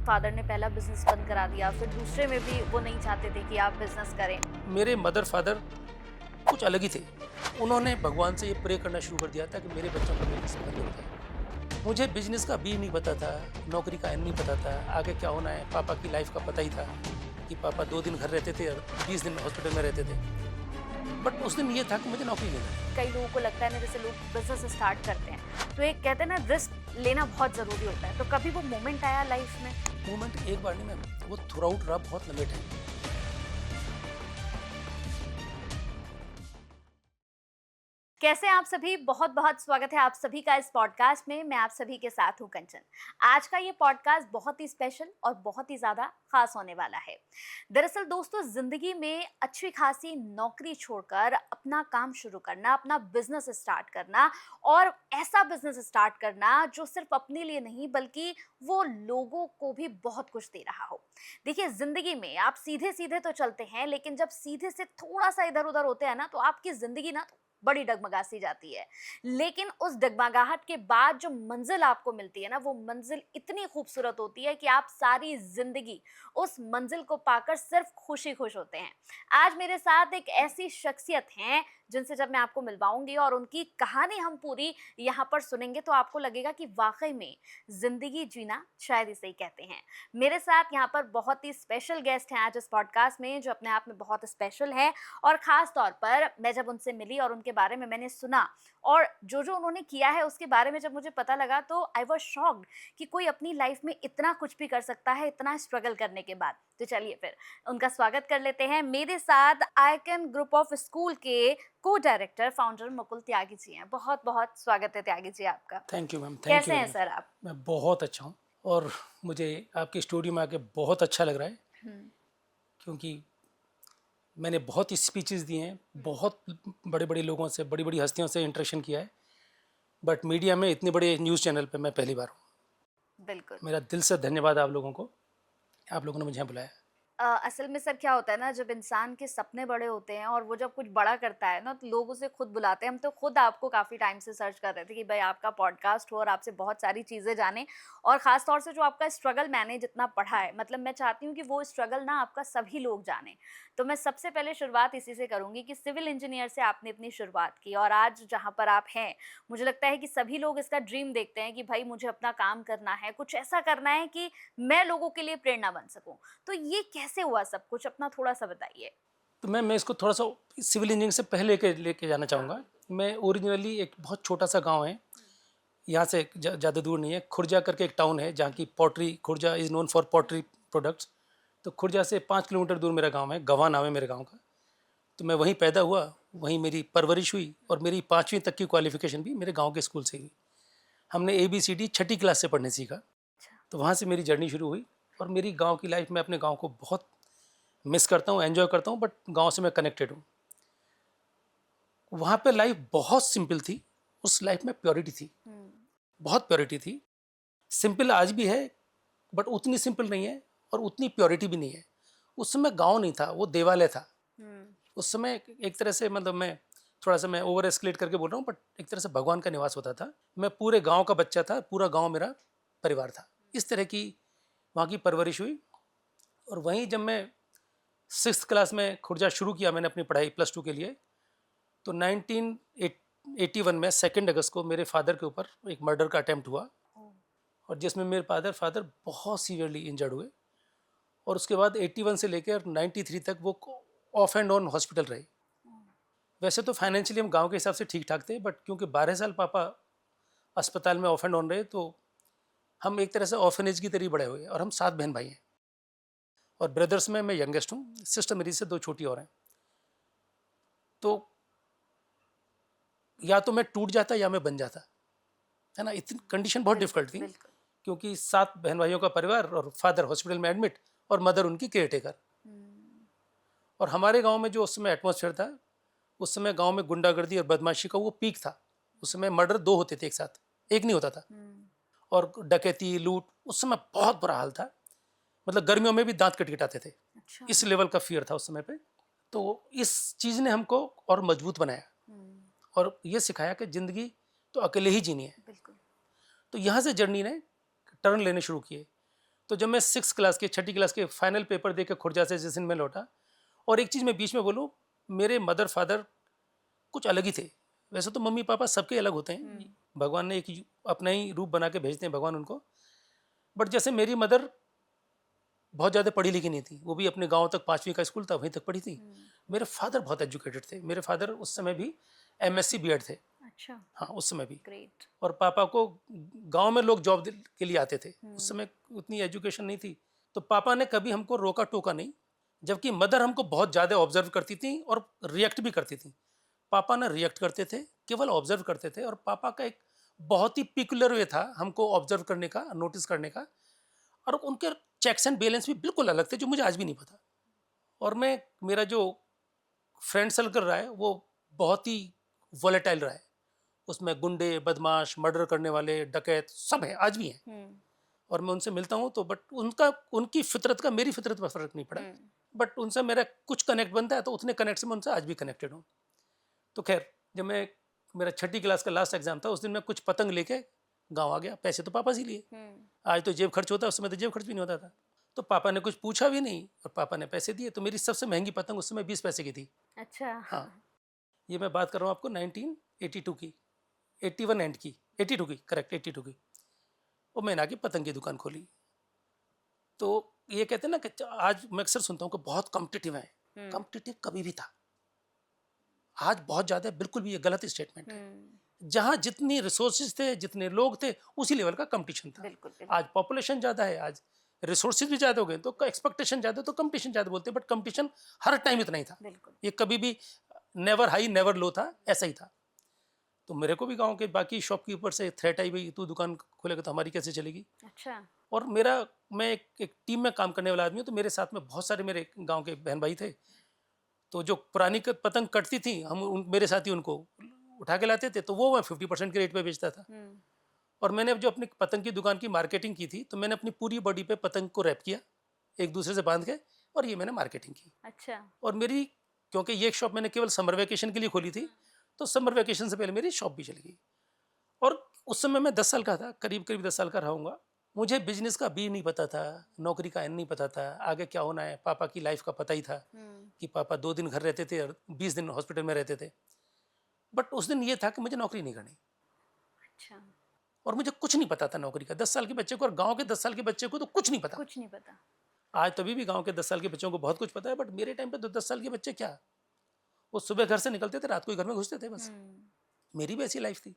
Father ने पहला business बंद करा दिया, फिर दूसरे में भी वो नहीं चाहते थे कि आप बिजनेस करें। मेरे मदर फादर कुछ अलग ही थे। उन्होंने भगवान से ये प्रे करना शुरू कर दिया था कि मेरे बच्चों का बिजनेस बंद हो जाए। मुझे बिजनेस का बी नहीं पता था, नौकरी का एन नहीं पता था, आगे क्या होना है। पापा की लाइफ का पता ही था कि पापा 2 दिन घर रहते थे और 20 दिन हॉस्पिटल में रहते थे। बट उस दिन ये था कि मुझे नौकरी लेना है। कई लोगों को लगता है ना, जैसे लोग बिजनेस स्टार्ट करते हैं तो एक कहते हैं ना, रिस्क लेना बहुत जरूरी होता है। तो कभी वो मोमेंट आया लाइफ में? मूवमेंट एक बार नहीं मैम, वो थ्रू आउट रहा बहुत लंबे टाइम। कैसे हैं आप सभी? बहुत बहुत स्वागत है आप सभी का इस पॉडकास्ट में। मैं आप सभी के साथ हूं कंचन। आज का ये पॉडकास्ट बहुत ही स्पेशल और बहुत ही ज्यादा खास होने वाला है। दरअसल दोस्तों, जिंदगी में अच्छी खासी नौकरी छोड़कर अपना काम शुरू करना, अपना बिजनेस स्टार्ट करना, और ऐसा बिजनेस स्टार्ट करना जो सिर्फ अपने लिए नहीं बल्कि वो लोगों को भी बहुत कुछ दे रहा हो। देखिए, जिंदगी में आप सीधे सीधे तो चलते हैं, लेकिन जब सीधे से थोड़ा सा इधर उधर होते हैं ना, तो आपकी जिंदगी ना बड़ी डगमगा सी जाती है। लेकिन उस डगमगाहट के बाद जो मंजिल आपको मिलती है ना, वो मंजिल इतनी खूबसूरत होती है कि आप सारी जिंदगी उस मंजिल को पाकर सिर्फ खुशी खुश होते हैं। आज मेरे साथ एक ऐसी शख्सियत हैं जिनसे जब मैं आपको मिलवाऊंगी और उनकी कहानी हम पूरी यहाँ पर सुनेंगे, तो आपको लगेगा कि वाकई में जिंदगी जीना शायद इसे ही कहते हैं। मेरे साथ यहाँ पर बहुत ही स्पेशल गेस्ट हैं आज इस पॉडकास्ट में, जो अपने आप में बहुत स्पेशल है। और ख़ास तौर पर मैं जब उनसे मिली और उनके बारे में मैंने सुना और जो उन्होंने किया है उसके बारे में जब मुझे पता लगा, तो आई वाज शॉक्ड कि कोई अपनी लाइफ में इतना कुछ भी कर सकता है, इतना स्ट्रगल करने के बाद। तो चलिए फिर उनका स्वागत कर लेते हैं। मेरे साथ आइकन ग्रुप ऑफ स्कूल के को डायरेक्टर, फाउंडर मुकुल त्यागी जी हैं। बहुत बहुत स्वागत है त्यागी जी आपका। थैंक यू मैम, थैंक कैसे यू हैं वेरी मच। सर आप? मैं बहुत अच्छा हूँ और मुझे आपके स्टूडियो में आके बहुत अच्छा लग रहा है, क्योंकि मैंने बहुत स्पीचेस दिए हैं, बहुत बड़े बड़े लोगों से, बड़ी बड़ी हस्तियों से इंटरेक्शन किया है, बट मीडिया में इतने बड़े न्यूज़ चैनल पे मैं पहली बार हूँ। बिल्कुल। मेरा दिल से धन्यवाद आप लोगों को, आप लोगों ने मुझे यहाँ बुलाया। असल में सर क्या होता है ना, जब इंसान के सपने बड़े होते हैं और वो जब कुछ बड़ा करता है ना, तो लोग उसे खुद बुलाते हैं। हम तो खुद आपको काफ़ी टाइम से सर्च कर रहे थे कि भाई आपका पॉडकास्ट हो और आपसे बहुत सारी चीज़ें जानें। और ख़ास तौर से जो आपका स्ट्रगल मैंने जितना पढ़ा है, मतलब मैं चाहती हूँ कि वो स्ट्रगल ना आपका सभी लोग जानें। तो मैं सबसे पहले शुरुआत इसी से करूँगी कि सिविल इंजीनियर से आपने अपनी शुरुआत की और आज जहाँ पर आप हैं, मुझे लगता है कि सभी लोग इसका ड्रीम देखते हैं कि भाई मुझे अपना काम करना है, कुछ ऐसा करना है कि मैं लोगों के लिए प्रेरणा बन सकूँ। तो ये कैसे हुआ सब कुछ, अपना थोड़ा-सा बताइए? तो मैं इसको थोड़ा सा सिविल इंजीनियरिंग से पहले लेके जाना चाहूँगा। मैं ओरिजिनली एक बहुत छोटा सा गाँव है, यहाँ से ज़्यादा दूर नहीं है, खुर्जा करके एक टाउन है जहाँ की pottery, Khurja is known for pottery products. तो खुर्जा से 5 किलोमीटर दूर मेरा गांव है, गवां नाम है मेरे गांव का। तो मैं वहीं पैदा हुआ, वहीं मेरी परवरिश हुई और मेरी 5वीं तक की क्वालिफिकेशन भी मेरे गांव के स्कूल से हुई। हमने ABCD छठी क्लास से पढ़ने सीखा, अच्छा। तो वहाँ से मेरी जर्नी शुरू हुई। और मेरी गाँव की लाइफ में अपने गाँव को बहुत मिस करता हूँ, एन्जॉय करता हूँ, बट गाँव से मैं कनेक्टेड हूँ। वहाँ पे लाइफ बहुत सिंपल थी, उस लाइफ में प्योरिटी थी, हुँ। बहुत प्योरिटी थी। सिंपल आज भी है, बट उतनी सिंपल नहीं है और उतनी प्योरिटी भी नहीं है। उस समय गाँव नहीं था, वो देवालय था। हुँ। उस समय एक तरह से, मतलब मैं थोड़ा सा मैं ओवर एस्केलेट करके बोल रहा हूँ, बट एक तरह से भगवान का निवास होता था। मैं पूरे गांव का बच्चा था, पूरा गांव मेरा परिवार था। इस तरह की वहाँ की परवरिश हुई। और वहीं जब मैं 6th क्लास में खुर्जा शुरू किया मैंने अपनी पढ़ाई +2 के लिए, तो 1981 में 2 अगस्त को मेरे फादर के ऊपर एक मर्डर का अटैम्प्ट हुआ, ओह! और जिसमें मेरे फादर बहुत सीवियरली इंजर्ड हुए। और उसके बाद 81 से लेकर 93 तक वो ऑफ एंड ऑन हॉस्पिटल रहे। वैसे तो फाइनेंशियली हम गांव के हिसाब से ठीक ठाक थे, बट क्योंकि 12 साल पापा अस्पताल में ऑफ एंड ऑन रहे, तो हम एक तरह से ऑर्फनेज की तरह बड़े हुए। और हम 7 बहन भाई हैं, और ब्रदर्स में मैं यंगेस्ट हूँ, सिस्टर मेरी से 2 छोटी और हैं। तो या तो मैं टूट जाता या मैं बन जाता, है ना। इतनी कंडीशन बहुत बिल्कुल, डिफिकल्ट थी, बिल्कुल। क्योंकि 7 बहन भाइयों का परिवार और फादर हॉस्पिटल में एडमिट और मदर उनकी केयर टेकर। हुँ। और हमारे गांव में जो उस समय एटमॉस्फेयर था, उस समय गांव में गुंडागर्दी और बदमाशी का वो पीक था। उस समय मर्डर 2 होते थे एक साथ, एक नहीं होता था। हुँ। और डकैती, लूट, उस समय बहुत बुरा हाल था। मतलब गर्मियों में भी दांत कटकटाते थे, अच्छा। इस लेवल का फियर था उस समय पे। तो इस चीज़ ने हमको और मजबूत बनाया हुँ। और ये सिखाया कि ज़िंदगी तो अकेले ही जीनी है। बिल्कुल। तो यहाँ से जर्नी ने टर्न लेने शुरू किए। तो जब मैं 6 क्लास के 6ठी क्लास के फाइनल पेपर दे के खुर्जा से जिस दिन मैं लौटा, और एक चीज़ मैं बीच में बोलूँ, मेरे मदर फादर कुछ अलग ही थे। वैसे तो मम्मी पापा सबके अलग होते हैं, भगवान ने एक अपना ही रूप बना के भेजते हैं भगवान उनको। बट जैसे मेरी मदर बहुत ज़्यादा पढ़ी लिखी नहीं थी, वो भी अपने गांव तक 5वीं का स्कूल था वहीं तक पढ़ी थी। मेरे फादर बहुत एजुकेटेड थे, मेरे फादर उस समय भी MSc B.Ed थे। अच्छा, हाँ, उस समय भी। ग्रेट। और पापा को गांव में लोग जॉब के लिए आते थे, उस समय उतनी एजुकेशन नहीं थी, तो पापा ने कभी हमको रोका टोका नहीं। जबकि मदर हमको बहुत ज़्यादा ऑब्जर्व करती थी और रिएक्ट भी करती थी। पापा ना रिएक्ट करते थे, केवल ऑब्जर्व करते थे, और पापा का एक बहुत ही पिकुलर वे था हमको ऑब्जर्व करने का, नोटिस करने का, और उनके चेक्स एंड बैलेंस भी बिल्कुल अलग थे जो मुझे आज भी नहीं पता। और मेरा जो फ्रेंड सर्कल रहा है वो बहुत ही वॉलेटाइल रहा है, उसमें गुंडे, बदमाश, मर्डर करने वाले, डकैत सब हैं, आज भी हैं। और मैं उनसे मिलता हूँ तो बट उनकी फितरत का मेरी फितरत पर फर्क नहीं पड़ा। बट उनसे मेरा कुछ कनेक्ट बनता है, तो उतने कनेक्ट से मैं उनसे आज भी कनेक्टेड हूँ। तो खैर, जब मेरा 6ठी क्लास का लास्ट एग्जाम था, उस दिन मैं कुछ पतंग लेके गाँव आ गया। पैसे तो पापा से लिए, आज तो जेब खर्च होता है, उस समय तो जेब खर्च भी नहीं होता था। तो पापा ने कुछ पूछा भी नहीं और पापा ने पैसे दिए। तो मेरी सबसे महंगी पतंग उस समय 20 पैसे की थी। अच्छा। हाँ, ये मैं बात कर रहा हूँ आपको 1982 की, 81 एंड की, 82 की, करेक्ट 82 की। और मैंने आके पतंग की दुकान खोली। तो ये कहते हैं ना कि आज मैं अक्सर सुनता हूँ कि बहुत कॉम्पिटिटिव है, कॉम्पिटिटिव कभी भी था, आज बहुत ज़्यादा है, बिल्कुल भी ये गलत स्टेटमेंट है। जहाँ जितनी रिसोर्सेज थे, जितने लोग थे, उसी लेवल का कंपटीशन था। बिल्कुल, बिल्कुल। आज पॉपुलेशन ज़्यादा है, आज रिसोर्सेज भी ज़्यादा हो गए, तो एक्सपेक्टेशन ज़्यादा, तो कंपटीशन ज़्यादा बोलते हैं। बट कंपटीशन हर टाइम इतना ही था, ये कभी भी नेवर हाई नेवर लो था, ऐसा ही था। तो मेरे को भी गांव के बाकी शॉपकीपर से थ्रेट आई, भाई तू दुकान खोलेगा तो हमारी कैसे चलेगी। अच्छा। और मैं एक टीम में काम करने वाला आदमी हूँ, तो मेरे साथ में बहुत सारे मेरे गांव के बहन भाई थे। तो जो पुरानी पतंग कटती थी, मेरे साथी उनको उठा के लाते थे, तो वो मैं 50% के रेट पे बेचता था। और मैंने जो अपनी पतंग की दुकान की मार्केटिंग की थी, तो मैंने अपनी पूरी बॉडी पे पतंग को रैप किया एक दूसरे से बांध के, और ये मैंने मार्केटिंग की। अच्छा। और मेरी, क्योंकि ये शॉप मैंने केवल समर वेकेशन के लिए खोली थी, तो समर वेकेशन से पहले मेरी शॉप भी चल गई। और उस समय मैं 10 साल का था, करीब करीब 10 साल का रहूँगा। मुझे बिजनेस का बी नहीं पता था, नौकरी का एन नहीं पता था, आगे क्या होना है। पापा की लाइफ का पता ही था कि पापा 2 दिन घर रहते थे और 20 दिन हॉस्पिटल में रहते थे। बट उस दिन ये था कि मुझे नौकरी नहीं करनी। अच्छा। और मुझे कुछ नहीं पता था नौकरी का, 10 साल के बच्चे को, और गांव के 10 साल के बच्चे को तो कुछ नहीं पता। कुछ नहीं पता। आज तभी भी गांव के 10 साल के बच्चों को बहुत कुछ पता है, बट मेरे टाइम पे तो 10 साल के बच्चे क्या, वो सुबह घर से निकलते थे, रात को ही घर में घुसते थे बस। मेरी भी ऐसी लाइफ थी।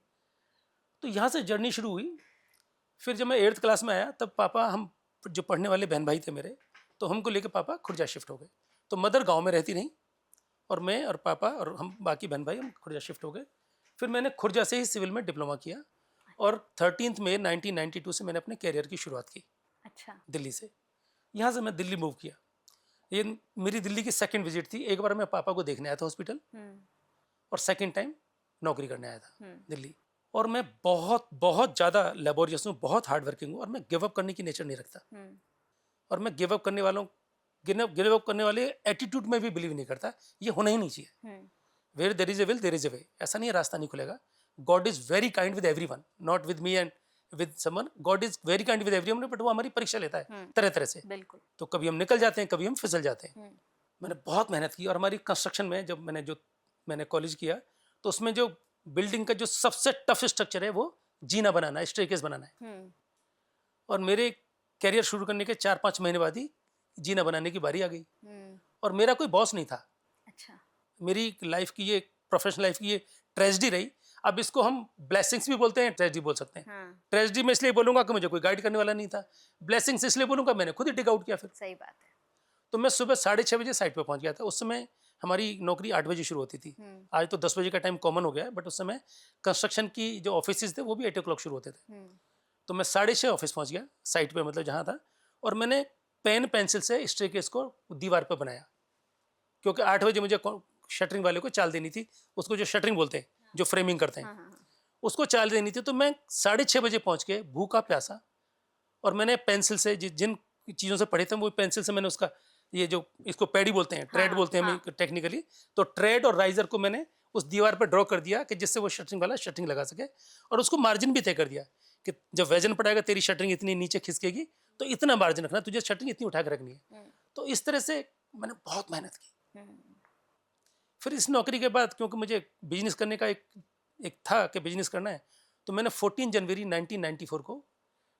तो यहाँ से जर्नी शुरू हुई। फिर जब मैं 8th क्लास में आया, तब पापा, हम जो पढ़ने वाले बहन भाई थे मेरे, तो हमको लेके पापा खुर्जा शिफ्ट हो गए। तो मदर गांव में रहती नहीं, और मैं और पापा और हम बाकी बहन भाई हम खुर्जा शिफ्ट हो गए। फिर मैंने खुर्जा से ही सिविल में डिप्लोमा किया, और 13 मई 1992 से मैंने अपने कैरियर की शुरुआत की। अच्छा। दिल्ली से, यहाँ से मैं दिल्ली मूव किया। ये मेरी दिल्ली की सेकंड विजिट थी। एक बार मैं पापा को देखने आया था हॉस्पिटल, और सेकंड टाइम नौकरी करने आया था दिल्ली। और मैं बहुत बहुत ज़्यादा लेबोरियस हूँ, बहुत हार्ड वर्किंग हूँ, और मैं गिव अप करने की नेचर नहीं रखता। और मैं गिव अप करने वाले एटीट्यूड में भी बिलीव नहीं करता। ये होना ही नहीं चाहिए। Where there is a will there is a way, ऐसा नहीं है रास्ता नहीं खुलेगा। God is very kind with everyone, not with me and with someone. God is very kind with everyone, but वो हमारी परीक्षा लेता है तरह तरह से। बिल्कुल। तो कभी हम निकल जाते हैं, कभी हम फिसल जाते हैं। मैंने बहुत मेहनत की, और हमारी कंस्ट्रक्शन में जब मैंने कॉलेज किया, तो उसमें जो बिल्डिंग का जो सबसे टफ स्ट्रक्चर है वो जीना बनाना है, स्टेयरकेस बनाना है। और मेरे कैरियर शुरू करने के 4-5 महीने बाद ही जीना बनाने की बारी आ गई। और मेरा कोई बॉस नहीं था। अच्छा। मेरी लाइफ की ये, प्रोफेशनल लाइफ की ये ट्रेजेडी रही। अब इसको हम ब्लेसिंग्स भी बोलते हैं, ट्रेजेडी बोल सकते हैं। ट्रेजेडी में इसलिए बोलूंगा कि मुझे कोई गाइड करने वाला नहीं था। ब्लेसिंग्स इसलिए बोलूंगा मैंने खुद ही टिक आउट किया। फिर सही बात है। तो मैं सुबह 6:30 बजे साइट पे पहुंच गया था। उस समय हमारी नौकरी 8 बजे शुरू होती थी। आज तो 10 बजे का टाइम कॉमन हो गया है, बट उस समय कंस्ट्रक्शन की जो ऑफिस थे वो भी 8 o'clock शुरू होते थे। तो मैं 6:30 ऑफिस पहुंच गया, साइट पे मतलब जहाँ था। और मैंने पेन पेंसिल से स्टेयरकेस को दीवार पर बनाया, क्योंकि 8 बजे मुझे शटरिंग वाले को चाल देनी थी। उसको जो शटरिंग बोलते हैं, जो फ्रेमिंग करते हैं, उसको चाल देनी थी। तो मैं 6:30 बजे पहुंच के भूखा प्यासा, और मैंने पेंसिल से जिन चीज़ों से पढ़े थे वो पेंसिल से मैंने उसका, ये जो इसको पैडी बोलते हैं, ट्रेड बोलते हैं टेक्निकली, तो ट्रेड और राइजर को मैंने उस दीवार पर ड्रॉ कर दिया कि जिससे वो शटरिंग वाला शटरिंग लगा सके। और उसको मार्जिन भी तय कर दिया कि जब वजन पड़ेगा तेरी शटरिंग इतनी नीचे खिसकेगी, तो इतना मार्जिन रखना, तुझे शर्टिंग इतनी उठा के रखनी है। तो इस तरह से मैंने बहुत मेहनत की। फिर इस नौकरी के बाद क्योंकि मुझे बिजनेस करने का एक था कि बिजनेस करना है, तो मैंने 14 जनवरी 1994 को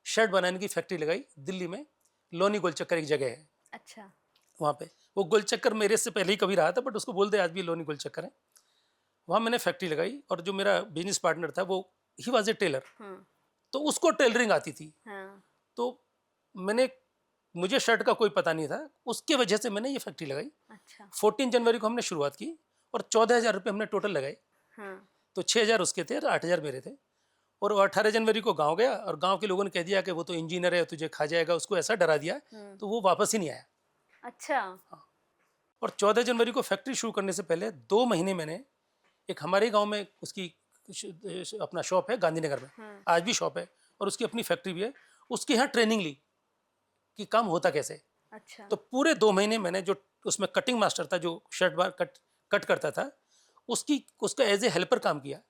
शर्ट बनाने की फैक्ट्री लगाई दिल्ली में। लोनी गोलचक्कर एक जगह है, अच्छा। वहाँ पे। वो गोलचक्कर मेरे से पहले ही कभी रहा था, बट उसको बोलते आज भी लोनी गोलचक्कर है। वहाँ मैंने फैक्ट्री लगाई और जो मेरा बिजनेस पार्टनर था वो ही वॉज ए टेलर, तो उसको टेलरिंग आती थी। तो मैंने मुझे शर्ट का कोई पता नहीं था, उसके वजह से मैंने ये फैक्ट्री लगाई। अच्छा। 14 जनवरी को हमने शुरुआत की और 14,000 रुपये हमने टोटल लगाए। तो 6,000 उसके थे और 8,000 मेरे थे। और वो 18 जनवरी को गांव गया और गांव के लोगों ने कह दिया कि वो तो इंजीनियर है, तुझे खा जाएगा, उसको ऐसा डरा दिया तो वो वापस ही नहीं आया। अच्छा। हाँ। और 14 जनवरी को फैक्ट्री शुरू करने से पहले 2 महीने मैंने एक हमारे गांव में उसकी अपना शॉप है गांधीनगर में, आज भी शॉप है और उसकी अपनी फैक्ट्री भी है, उसके यहाँ ट्रेनिंग ली कि काम होता कैसे। अच्छा। तो पूरे 2 महीने मैंने जो उसमें कटिंग मास्टर था, जो शर्ट बार कट करता था, उसका एज ए हेल्पर काम किया।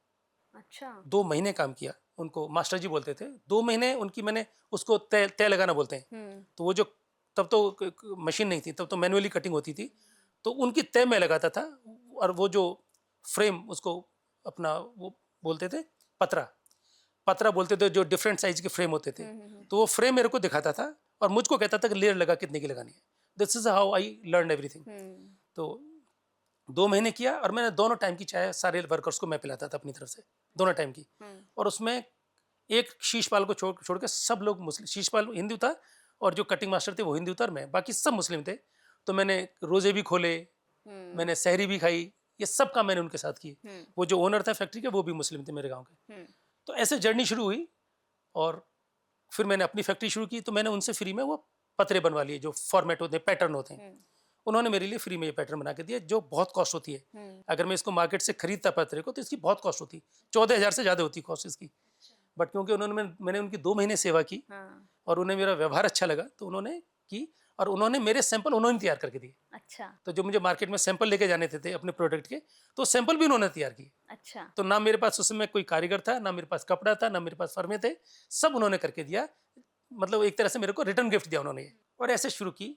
अच्छा। 2 महीने काम किया, उनको मास्टर जी बोलते थे। 2 महीने उनकी मैंने उसको तय लगाना बोलते हैं। तो वो जो तब तो मशीन नहीं थी, तब तो मैनुअली कटिंग होती थी, तो उनकी तय मैं लगाता था। और वो जो फ्रेम उसको अपना वो बोलते थे पतरा पतरा बोलते थे, जो डिफरेंट साइज के फ्रेम होते थे, तो वो फ्रेम मेरे को दिखाता था और मुझको कहता था कि लेयर लगा कितने की लगानी है। This is how I learn everything. तो 2 महीने किया और मैंने दोनों टाइम की चाय सारे वर्कर्स को मैं पिलाता था अपनी तरफ से, दोनों टाइम की। और उसमें एक शीशपाल को छोड़ के सब लोग मुस्लिम, शीशपाल हिंदू था और जो कटिंग मास्टर थे वो हिंदू था और मैं, बाकी सब मुस्लिम थे। तो मैंने रोजे भी खोले, मैंने सहरी भी खाई, ये सब काम मैंने उनके साथ किए। वो जो ओनर था फैक्ट्री के वो भी मुस्लिम थे मेरे गाँव के। तो ऐसे जर्नी शुरू हुई और फिर मैंने अपनी फैक्ट्री शुरू की। तो मैंने उनसे फ्री में वो पतरे बनवा लिए, जो फॉर्मेट होते हैं, पैटर्न होते हैं। उन्होंने मेरे लिए फ्री में ये पैटर्न बना के दिया, जो बहुत कॉस्ट होती है। अगर मैं इसको मार्केट से खरीदता पतरे को तो इसकी बहुत कॉस्ट होती, 14,000 से ज़्यादा होती कॉस्ट इसकी। बट क्योंकि मैंने उनकी 2 महीने सेवा की और उन्हें मेरा व्यवहार अच्छा लगा, तो उन्होंने की और उन्होंने मेरे सैंपल उन्होंने तैयार करके दिए। अच्छा। तो जो मुझे मार्केट में सैंपल लेके जाने थे अपने प्रोडक्ट के, तो सैंपल भी उन्होंने तैयार किए। अच्छा। तो ना मेरे पास उस समय कोई कारीगर था, ना मेरे पास कपड़ा था, ना मेरे पास फर्मे थे, सब उन्होंने करके दिया। मतलब एक तरह से मेरे को रिटर्न गिफ्ट दिया उन्होंने। और ऐसे शुरू की।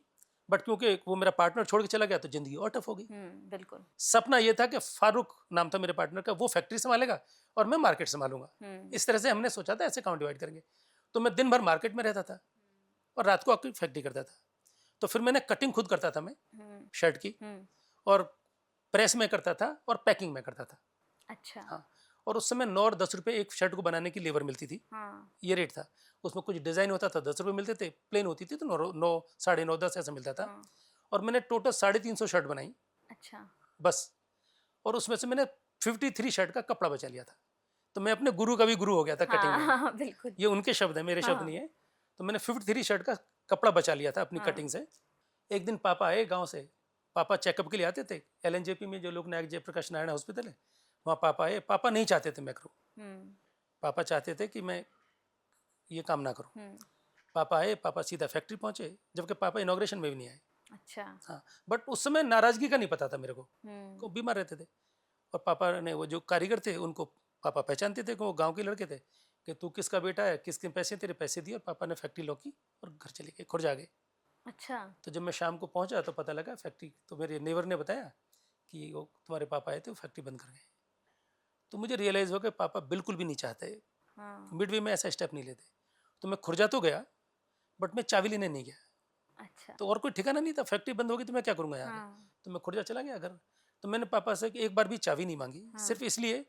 बट क्योंकि वो मेरा पार्टनर छोड़ के चला गया तो जिंदगी और टफ हो गई। बिल्कुल। सपना ये था कि फारूक नाम था मेरे पार्टनर का, वो फैक्ट्री संभालेगा और मैं मार्केट संभालूंगा। इस तरह से हमने सोचा था ऐसे काम डिवाइड करेंगे। तो मैं दिन भर मार्केट में रहता था और रात को आकर फैक्ट्री करता था। तो फिर मैंने कटिंग खुद करता था मैं शर्ट की, और प्रेस में करता था और पैकिंग में करता था। अच्छा। हाँ। और उस समय 9 और 10 रुपये एक शर्ट को बनाने की लेबर मिलती थी। ये रेट था। उसमें कुछ डिजाइन होता था, 10 रुपये मिलते थे, प्लेन होती थी तो 9, 9, 10 ऐसा मिलता था। और मैंने टोटल 350 शर्ट बनाई। अच्छा। बस। और उसमें से मैंने 53 शर्ट का कपड़ा बचा लिया था। तो मैं अपने गुरु का भी गुरु हो गया था कटिंग में। हाँ, बिल्कुल। ये उनके शब्द हैं, मेरे शब्द नहीं है। तो मैंने 53 शर्ट का कपड़ा बचा लिया था अपनी कटिंग से। एक दिन पापा आए गांव से। पापा चेकअप के लिए आते थे LNJP में, जो लोग नायक जयप्रकाश नारायण हॉस्पिटल है, वहाँ पापा आए। पापा नहीं चाहते थे मैं करूँ, पापा चाहते थे कि मैं ये काम ना करूँ। पापा आए, पापा सीधा फैक्ट्री पहुँचे, जबकि पापा इनॉग्रेशन में भी नहीं आए। अच्छा। हाँ। बट उस समय नाराजगी का नहीं पता था मेरे को बीमार रहते थे। और पापा ने, वो जो कारीगर थे उनको पापा पहचानते थे कि वो गांव के लड़के थे, कि तू किसका बेटा है, किसके पैसे, तेरे पैसे दिए। और पापा ने फैक्ट्री लॉक की और घर चले गए, खुर्जा गए। अच्छा। तो जब मैं शाम को पहुंचा तो पता लगा फैक्ट्री, तो मेरे नेबर ने बताया कि वो तुम्हारे पापा आए थे, वो फैक्ट्री बंद कर गए। तो मुझे रियलाइज़ हो गया पापा बिल्कुल भी नहीं चाहते, मिड वे में ऐसा स्टेप नहीं लेते। तो मैं खुर्जा तो गया, बट मैं चाबी लेने नहीं गया। अच्छा। तो और कोई ठिकाना नहीं था, फैक्ट्री बंद होगी तो मैं क्या करूँगा यहाँ। तो मैं खुर्जा चला गया घर। तो मैंने पापा से एक बार भी चाबी नहीं मांगी, सिर्फ इसलिए।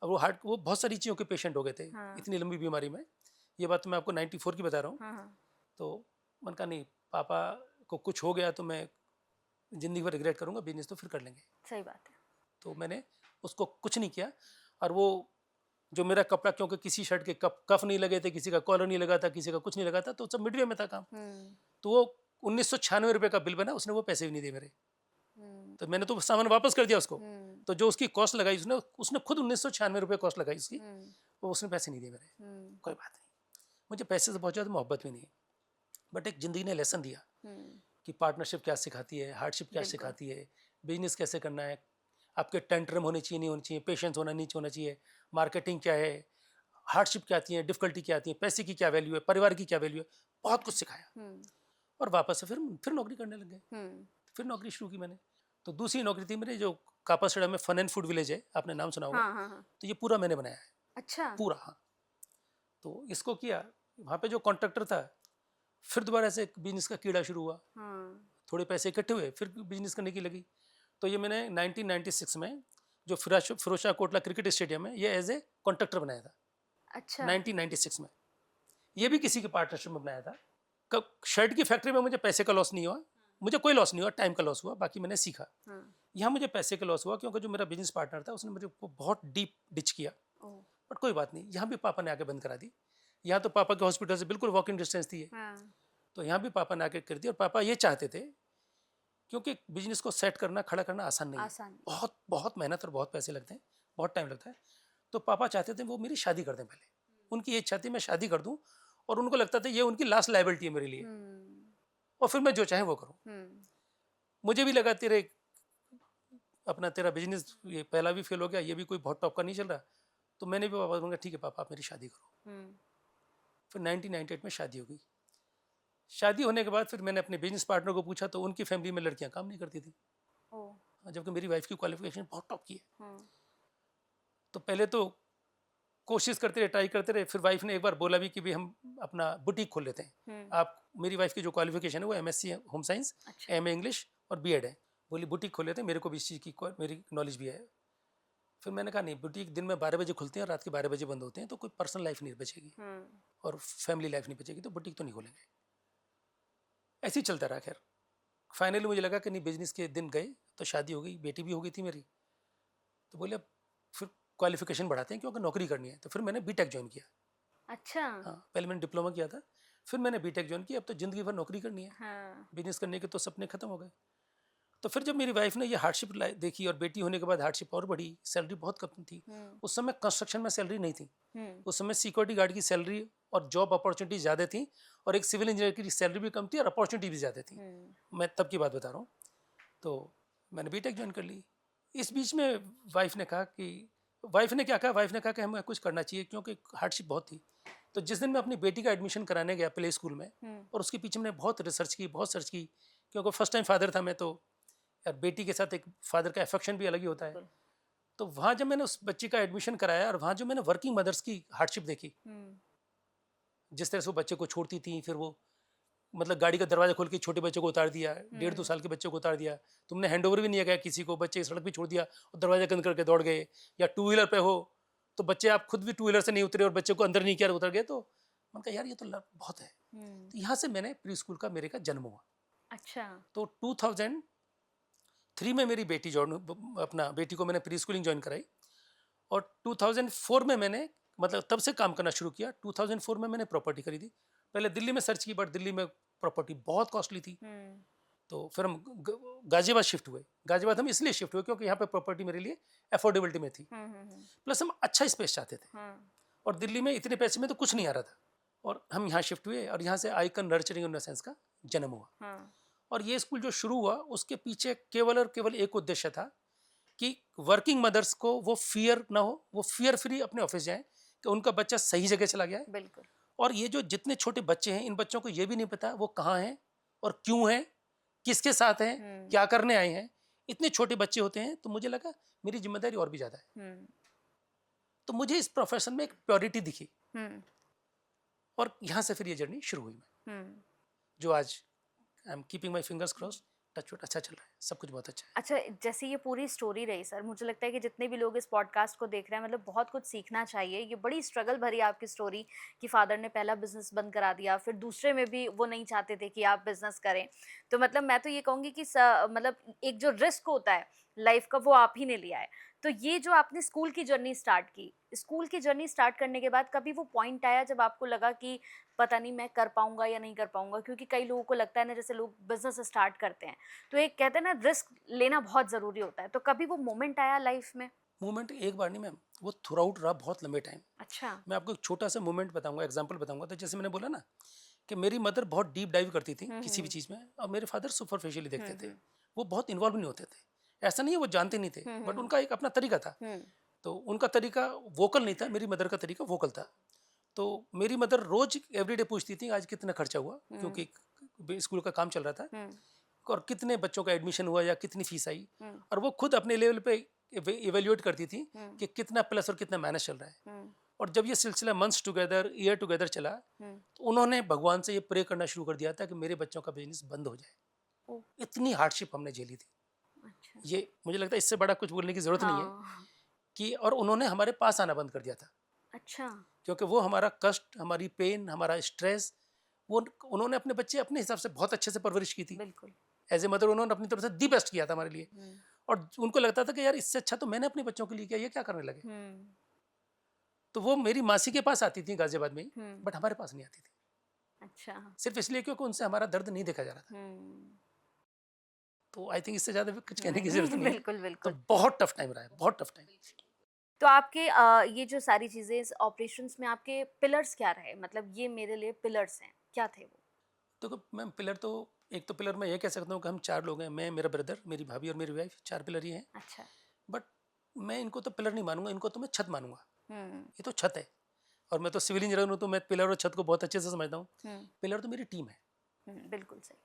अब वो बहुत सारी चीज़ों के पेशेंट हो गए थे इतनी लंबी बीमारी में। ये बात तो मैं आपको 94 की बता रहा हूँ। तो मैंने कहा नहीं, पापा को कुछ हो गया तो मैं ज़िंदगी भर रिग्रेट करूँगा, बिजनेस तो फिर कर लेंगे। सही बात है। तो मैंने उसको कुछ नहीं किया। और वो जो मेरा कपड़ा, क्योंकि किसी शर्ट के कफ नहीं लगे थे, किसी का कॉलर नहीं लगा था, किसी का कुछ नहीं लगा था, तो सब मिडवे में था काम। तो वो 1996 रुपये का बिल बना, उसने वो पैसे भी नहीं दिए मेरे। तो मैंने तो सामान वापस कर दिया उसको। तो जो उसकी कॉस्ट लगाई उसने खुद 1996 रुपये कॉस्ट लगाई उसकी, वो उसने पैसे नहीं दिए मेरे। कोई बात नहीं, मुझे पैसे से बहुत ज़्यादा मोहब्बत भी नहीं है। बट एक ज़िंदगी ने लेसन दिया कि पार्टनरशिप क्या सिखाती है, हार्डशिप क्या सिखाती है, बिजनेस कैसे करना है, आपके टेंट्रम होने चाहिए नहीं होनी चाहिए, पेशेंस होना नहीं होना चाहिए, मार्केटिंग क्या है, हार्डशिप क्या आती है, डिफिकल्टी क्या आती है, पैसे की क्या वैल्यू है, परिवार की क्या वैल्यू है, बहुत कुछ सिखाया। हम्म, और वापस से फिर नौकरी करने लग गए। हम्म, फिर नौकरी शुरू की मैंने। तो दूसरी नौकरी थी मेरी जो कापासड़ा में फन एंड फूड विलेज है, आपने नाम सुना होगा। हाँ हाँ हाँ, तो ये पूरा मैंने बनाया है, अच्छा, पूरा। हाँ, तो इसको किया। वहाँ पे जो कॉन्ट्रैक्टर था, फिर दोबारा से एक बिजनेस का कीड़ा शुरू हुआ। हाँ, थोड़े पैसे इकट्ठे हुए, फिर बिजनेस करने की लगी। तो ये मैंने 1996 में जो फिरोजशाह कोटला क्रिकेट स्टेडियम है, ये एज ए कॉन्ट्रैक्टर बनाया था अच्छा, 1996 में। ये भी किसी के पार्टनरशिप में बनाया था। कब शर्ट की फैक्ट्री में मुझे पैसे का लॉस नहीं हुआ, मुझे कोई लॉस नहीं हुआ, टाइम का लॉस हुआ, बाकी मैंने सीखा। हाँ, यहाँ मुझे पैसे का लॉस हुआ क्योंकि जो मेरा बिजनेस पार्टनर था उसने मुझे को बहुत डीप डिच किया। ओ, बट कोई बात नहीं, यहाँ भी पापा ने आके बंद करा दी। यहाँ तो पापा के हॉस्पिटल से बिल्कुल वॉकिंग डिस्टेंस थी ये। हाँ, तो यहाँ भी पापा ने आके कर दी। और पापा ये चाहते थे, क्योंकि बिजनेस को सेट करना, खड़ा करना आसान नहीं है, आसान, बहुत बहुत मेहनत और बहुत पैसे लगते हैं, बहुत टाइम लगता है। तो पापा चाहते थे वो मेरी शादी कर दें पहले। उनकी ये इच्छा थी मैं शादी कर दूं, और उनको लगता था ये उनकी लास्ट लायबिलिटी है मेरे लिए, और फिर मैं जो चाहे वो करूं। हम्म, मुझे भी लगा तेरा बिजनेस ये पहला भी फेल हो गया, ये भी कोई बहुत टॉप का नहीं चल रहा। तो मैंने भी पापा को बोला ठीक है पापा, आप मेरी शादी करो। हम्म, फिर 1998 में शादी हो गई। शादी होने के बाद फिर मैंने अपने बिजनेस पार्टनर को पूछा, तो उनकी फैमिली में लड़कियां काम नहीं करती थी, ओ, जबकि मेरी वाइफ की क्वालिफिकेशन बहुत टॉप की है। हम्म, तो पहले तो कोशिश करते रहे, ट्राई करते रहे। फिर वाइफ ने एक बार बोला भी कि भाई हम अपना बुटीक खोल लेते हैं। आप, मेरी वाइफ की जो क्वालिफिकेशन है वो MSc होम साइंस, अच्छा, MA इंग्लिश और B.Ed है। बोली बुटीक खोल लेते हैं, मेरे को भी इस चीज़ की मेरी नॉलेज भी है। फिर मैंने कहा नहीं, बुटीक दिन में 12 बजे खुलते हैं और रात के 12 बजे बंद होते हैं, तो कोई पर्सनल लाइफ नहीं बचेगी और फैमिली लाइफ नहीं बचेगी, तो बुटीक तो नहीं खोलेंगे। ऐसे ही चलता रहा। खैर फाइनली मुझे लगा कि नहीं, बिजनेस के दिन गए तो शादी हो गई, बेटी भी हो गई थी मेरी। तो बोले अब फिर क्वालिफिकेशन बढ़ाते हैं क्योंकि नौकरी करनी है। तो फिर मैंने B.Tech ज्वाइन किया। अच्छा, हाँ, पहले मैंने डिप्लोमा किया था, फिर मैंने B.Tech ज्वाइन किया। अब तो ज़िंदगी भर नौकरी करनी है, हाँ, बिजनेस करने के तो सपने खत्म हो गए। तो फिर जब मेरी वाइफ ने ये हार्डशिप देखी, और बेटी होने के बाद हार्डशिप और बढ़ी, सैलरी बहुत कम थी। उस समय कंस्ट्रक्शन में सैलरी नहीं थी, उस समय सिक्योरिटी गार्ड की सैलरी और जॉब अपॉर्चुनिटी ज़्यादा थी, और एक सिविल इंजीनियर की सैलरी भी कम थी और अपॉर्चुनिटी भी ज़्यादा थी। मैं तब की बात बता रहा हूँ। तो मैंने B.Tech ज्वाइन कर ली। इस बीच में वाइफ ने कहा कि वाइफ ने क्या कहा, वाइफ ने कहा कि हमें कुछ करना चाहिए क्योंकि हार्डशिप बहुत थी। तो जिस दिन मैं अपनी बेटी का एडमिशन कराने गया प्ले स्कूल में, और उसके पीछे मैंने बहुत रिसर्च की, बहुत सर्च की, क्योंकि फर्स्ट टाइम फादर था मैं, तो यार बेटी के साथ एक फादर का अफेक्शन भी अलग ही होता है। तो वहाँ जब मैंने उस बच्चे का एडमिशन कराया, और वहाँ जो मैंने वर्किंग मदर्स की हार्डशिप देखी, जिस तरह से वो बच्चे को छोड़ती थी, फिर वो मतलब गाड़ी का दरवाजा खोल के छोटे बच्चे को उतार दिया, 1.5-2 साल के बच्चे को उतार दिया, तुमने हैंडओवर भी नहीं किया किसी को, बच्चे सड़क पे छोड़ दिया और दरवाजा बंद करके दौड़ गए। या टू व्हीलर पे हो तो बच्चे, आप खुद भी टू व्हीलर से नहीं उतरे और बच्चे को अंदर नहीं किया, उतर गए। तो मैंने कहा यार ये तो बहुत है। तो यहाँ से मैंने प्री स्कूल का मेरे का जन्म हुआ। अच्छा, तो 2003 में मेरी बेटी अपना बेटी को मैंने प्री स्कूलिंग ज्वाइन कराई, और 2004 में मैंने, मतलब तब से काम करना शुरू किया। 2004 में मैंने प्रॉपर्टी खरीदी। पहले दिल्ली में सर्च की, बट दिल्ली में प्रॉपर्टी बहुत कॉस्टली थी। तो फिर हम गाजियाबाद शिफ्ट हुए। गाजियाबाद हम इसलिए शिफ्ट हुए क्योंकि यहाँ पे प्रॉपर्टी मेरे लिए अफोर्डेबिलिटी में थी, प्लस हम अच्छा स्पेस चाहते थे, और दिल्ली में इतने पैसे में तो कुछ नहीं आ रहा था। और हम यहाँ शिफ्ट हुए, और यहाँ से आइकन नर्चरिंग इनोसेंस का जन्म हुआ। और ये स्कूल जो शुरू हुआ, उसके पीछे केवल और केवल एक उद्देश्य था कि वर्किंग मदर्स को वो फियर ना हो, वो फियर फ्री अपने ऑफिस जाएं कि उनका बच्चा सही जगह चला गया है। बिल्कुल, और ये जो जितने छोटे बच्चे हैं, इन बच्चों को ये भी नहीं पता वो कहाँ हैं और क्यों हैं, किसके साथ हैं, क्या करने आए हैं। इतने छोटे बच्चे होते हैं। तो मुझे लगा मेरी जिम्मेदारी और भी ज़्यादा है। तो मुझे इस प्रोफेशन में एक प्योरिटी दिखी, और यहाँ से फिर ये जर्नी शुरू हुई। मैं जो आज I am keeping my fingers cross, touch wood, अच्छा चल रहा है, सब कुछ बहुत अच्छा है। अच्छा, जैसे ये पूरी स्टोरी रही सर, मुझे लगता है कि जितने भी लोग इस पॉडकास्ट को देख रहे हैं, मतलब बहुत कुछ सीखना चाहिए। ये बड़ी स्ट्रगल भरी आपकी स्टोरी कि फादर ने पहला बिजनेस बंद करा दिया, फिर दूसरे में भी वो नहीं चाहते थे कि आप बिजनेस करें। तो मतलब मैं तो ये कहूँगी कि मतलब एक जो रिस्क होता है लाइफ का, वो आप ही ने लिया है। तो ये जो आपने स्कूल की जर्नी स्टार्ट की, स्कूल की जर्नी स्टार्ट करने के बाद कभी वो पॉइंट आया जब आपको लगा कि पता नहीं मैं कर पाऊंगा या नहीं कर पाऊंगा? क्योंकि कई लोगों को लगता है ना, जैसे लोग बिजनेस स्टार्ट करते हैं तो एक कहते हैं ना, रिस्क लेना बहुत ज़रूरी होता है। तो कभी वो मोमेंट आया लाइफ में? मोमेंट एक बार नहीं मैम, वो थ्रू आउट रहा बहुत लंबे टाइम। अच्छा, मैं आपको एक छोटा सा मोमेंट बताऊंगा, एग्जांपल बताऊंगा। तो जैसे मैंने बोला ना कि मेरी मदर बहुत डीप डाइव करती थी किसी भी चीज़ में, और मेरे फादर सुपरफिशियली देखते थे। वो बहुत इन्वॉल्व नहीं होते थे। ऐसा नहीं है वो जानते नहीं थे, बट उनका एक अपना तरीका था। तो उनका तरीका वोकल नहीं था, मेरी मदर का तरीका वोकल था। तो मेरी मदर रोज एवरीडे पूछती थी आज कितना खर्चा हुआ, क्योंकि स्कूल का काम चल रहा था, और कितने बच्चों का एडमिशन हुआ या कितनी फीस आई, और वो खुद अपने लेवल पे इवेल्युएट करती थी कि कितना प्लस और कितना माइनस चल रहा है। और जब ये सिलसिला मंथ्स टुगेदर ईयर टुगेदर चला, तो उन्होंने भगवान से ये प्रे करना शुरू कर दिया था कि मेरे बच्चों का बिजनेस बंद हो जाए। इतनी हार्डशिप हमने झेली थी। अच्छा। ये मुझे लगता है इससे बड़ा कुछ बोलने की जरूरत नहीं है हाँ। कि, और उन्होंने हमारे पास आना बंद कर दिया था, अच्छा। क्योंकि वो हमारा कष्ट, हमारी पेन, हमारा स्ट्रेस, वो उन्होंने अपने बच्चे अपने हिसाब से बहुत अच्छे से परवरिश की थी। बिल्कुल। एज ए मदर उन्होंने अपनी तरफ से दी बेस्ट किया था हमारे लिए, और उनको लगता था कि यार इससे अच्छा तो मैंने अपने बच्चों के लिए किया, ये क्या करने लगे। तो वो मेरी मासी के पास आती थी गाजियाबाद में ही, बट हमारे पास नहीं आती थी। अच्छा। सिर्फ इसलिए क्योंकि उनसे हमारा दर्द नहीं देखा जा रहा था। तो आई थिंक इससे ज्यादा कुछ कहने की जरूरत नहीं है। बिल्कुल तो बिल्कुल। बहुत टफ टाइम रहा है, बहुत टफ टाइम। तो आपके ये जो सारी चीजें इस ऑपरेशंस में आपके पिलर्स क्या रहे, मतलब ये मेरे लिए पिलर्स हैं, क्या थे वो? तो मैम पिलर तो, एक तो पिलर मैं ये कह सकता हूँ कि हम 4 लोग हैं, मैं, मेरा ब्रदर, मेरी भाभी और मेरी वाइफ, 4 पिलर ही हैं। अच्छा। बट मैं इनको तो पिलर नहीं मानूंगा, इनको तो मैं छत मानूंगा। हम्म। ये तो छत है, और मैं तो सिविल इंजीनियर हूँ, तो मैं पिलर और छत को बहुत अच्छे से समझता हूँ। पिलर तो मेरी टीम है। बिल्कुल सही।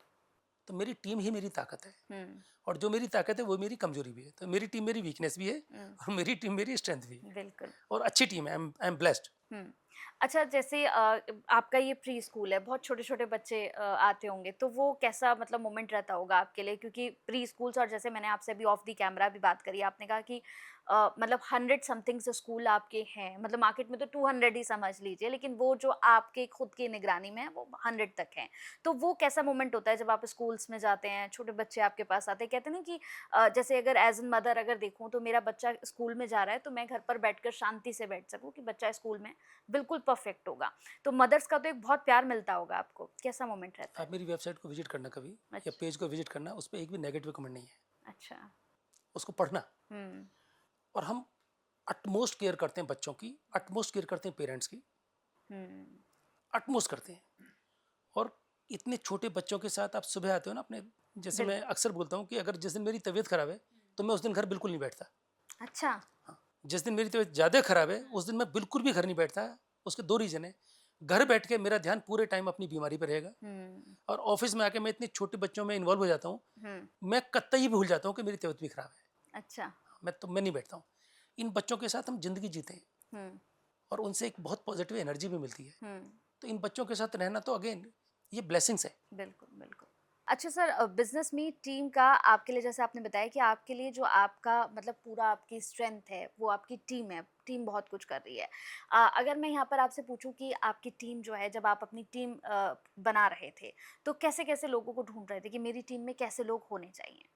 तो मेरी टीम ही मेरी ताकत है, और जो मेरी ताकत है वो मेरी कमजोरी भी है। तो मेरी टीम मेरी वीकनेस भी है, और मेरी टीम मेरी स्ट्रेंथ भी है। बिल्कुल। और अच्छी टीम है, आई एम ब्लेस्ड। अच्छा, जैसे आपका ये प्री स्कूल है, बहुत छोटे छोटे बच्चे आते होंगे, तो वो कैसा मतलब मोमेंट रहता होगा आपके लिए? क्योंकि प्री स्कूल्स, और जैसे मैंने आपसे अभी ऑफ द कैमरा भी बात करी, आपने कहा कि मतलब 100 समथिंग से स्कूल आपके हैं, मतलब मार्केट में तो 200 ही समझ लीजिए, लेकिन वो जो आपके खुद की निगरानी में है वो 100 तक हैं। तो वो कैसा मोमेंट होता है जब आप स्कूल्स में जाते हैं, छोटे बच्चे आपके पास आते हैं? कहते हैं ना कि जैसे अगर एज एन मदर अगर देखूँ तो मेरा बच्चा स्कूल में जा रहा है, तो मैं घर पर बैठकर शांति से बैठ सकूँ कि बच्चा स्कूल में बिल्कुल परफेक्ट होगा। तो मदर्स का तो एक बहुत प्यार मिलता होगा आपको, कैसा मोमेंट रहता है? आप मेरी वेबसाइट को विजिट करना कभी, या अच्छा। पेज को विजिट करना, उस पर एक भी नेगेटिव कमेंट नहीं है। अच्छा। उसको पढ़ना। और हम अटमोस्ट केयर करते हैं बच्चों की, अटमोस्ट केयर करते हैं पेरेंट्स की, अटमोस्ट करते हैं। और इतने छोटे बच्चों के साथ आप सुबह आते हो ना अपने, जैसे मैं अक्सर बोलता हूँ कि अगर जिस दिन मेरी तबीयत खराब है तो मैं उस दिन घर बिल्कुल नहीं बैठता। अच्छा। हाँ, जिस दिन मेरी तबीयत ज़्यादा खराब है उस दिन मैं बिल्कुल भी घर नहीं बैठता। उसके 2 रीज़न है। घर बैठ के मेरा ध्यान पूरे टाइम अपनी बीमारी पर रहेगा, और ऑफिस में आके मैं इतने छोटे बच्चों में इन्वॉल्व हो जाता हूँ, मैं कतई भूल जाता हूँ कि मेरी तबीयत भी खराब है। अच्छा। मैं नहीं बैठता हूँ। इन बच्चों के साथ हम जिंदगी जीते हैं, और उनसे एक बहुत पॉजिटिव एनर्जी भी मिलती है। तो इन बच्चों के साथ रहना तो अगेन ये ब्लेसिंग्स है। बिल्कुल बिल्कुल। अच्छा सर, बिजनेस में टीम का आपके लिए, जैसे आपने बताया कि आपके लिए जो आपका मतलब पूरा आपकी स्ट्रेंथ है वो आपकी टीम है, टीम बहुत कुछ कर रही है। अगर मैं यहाँ पर आपसे पूछूं कि आपकी टीम जो है, जब आप अपनी टीम बना रहे थे, तो कैसे कैसे लोगों को ढूंढ रहे थे कि मेरी टीम में कैसे लोग होने चाहिए?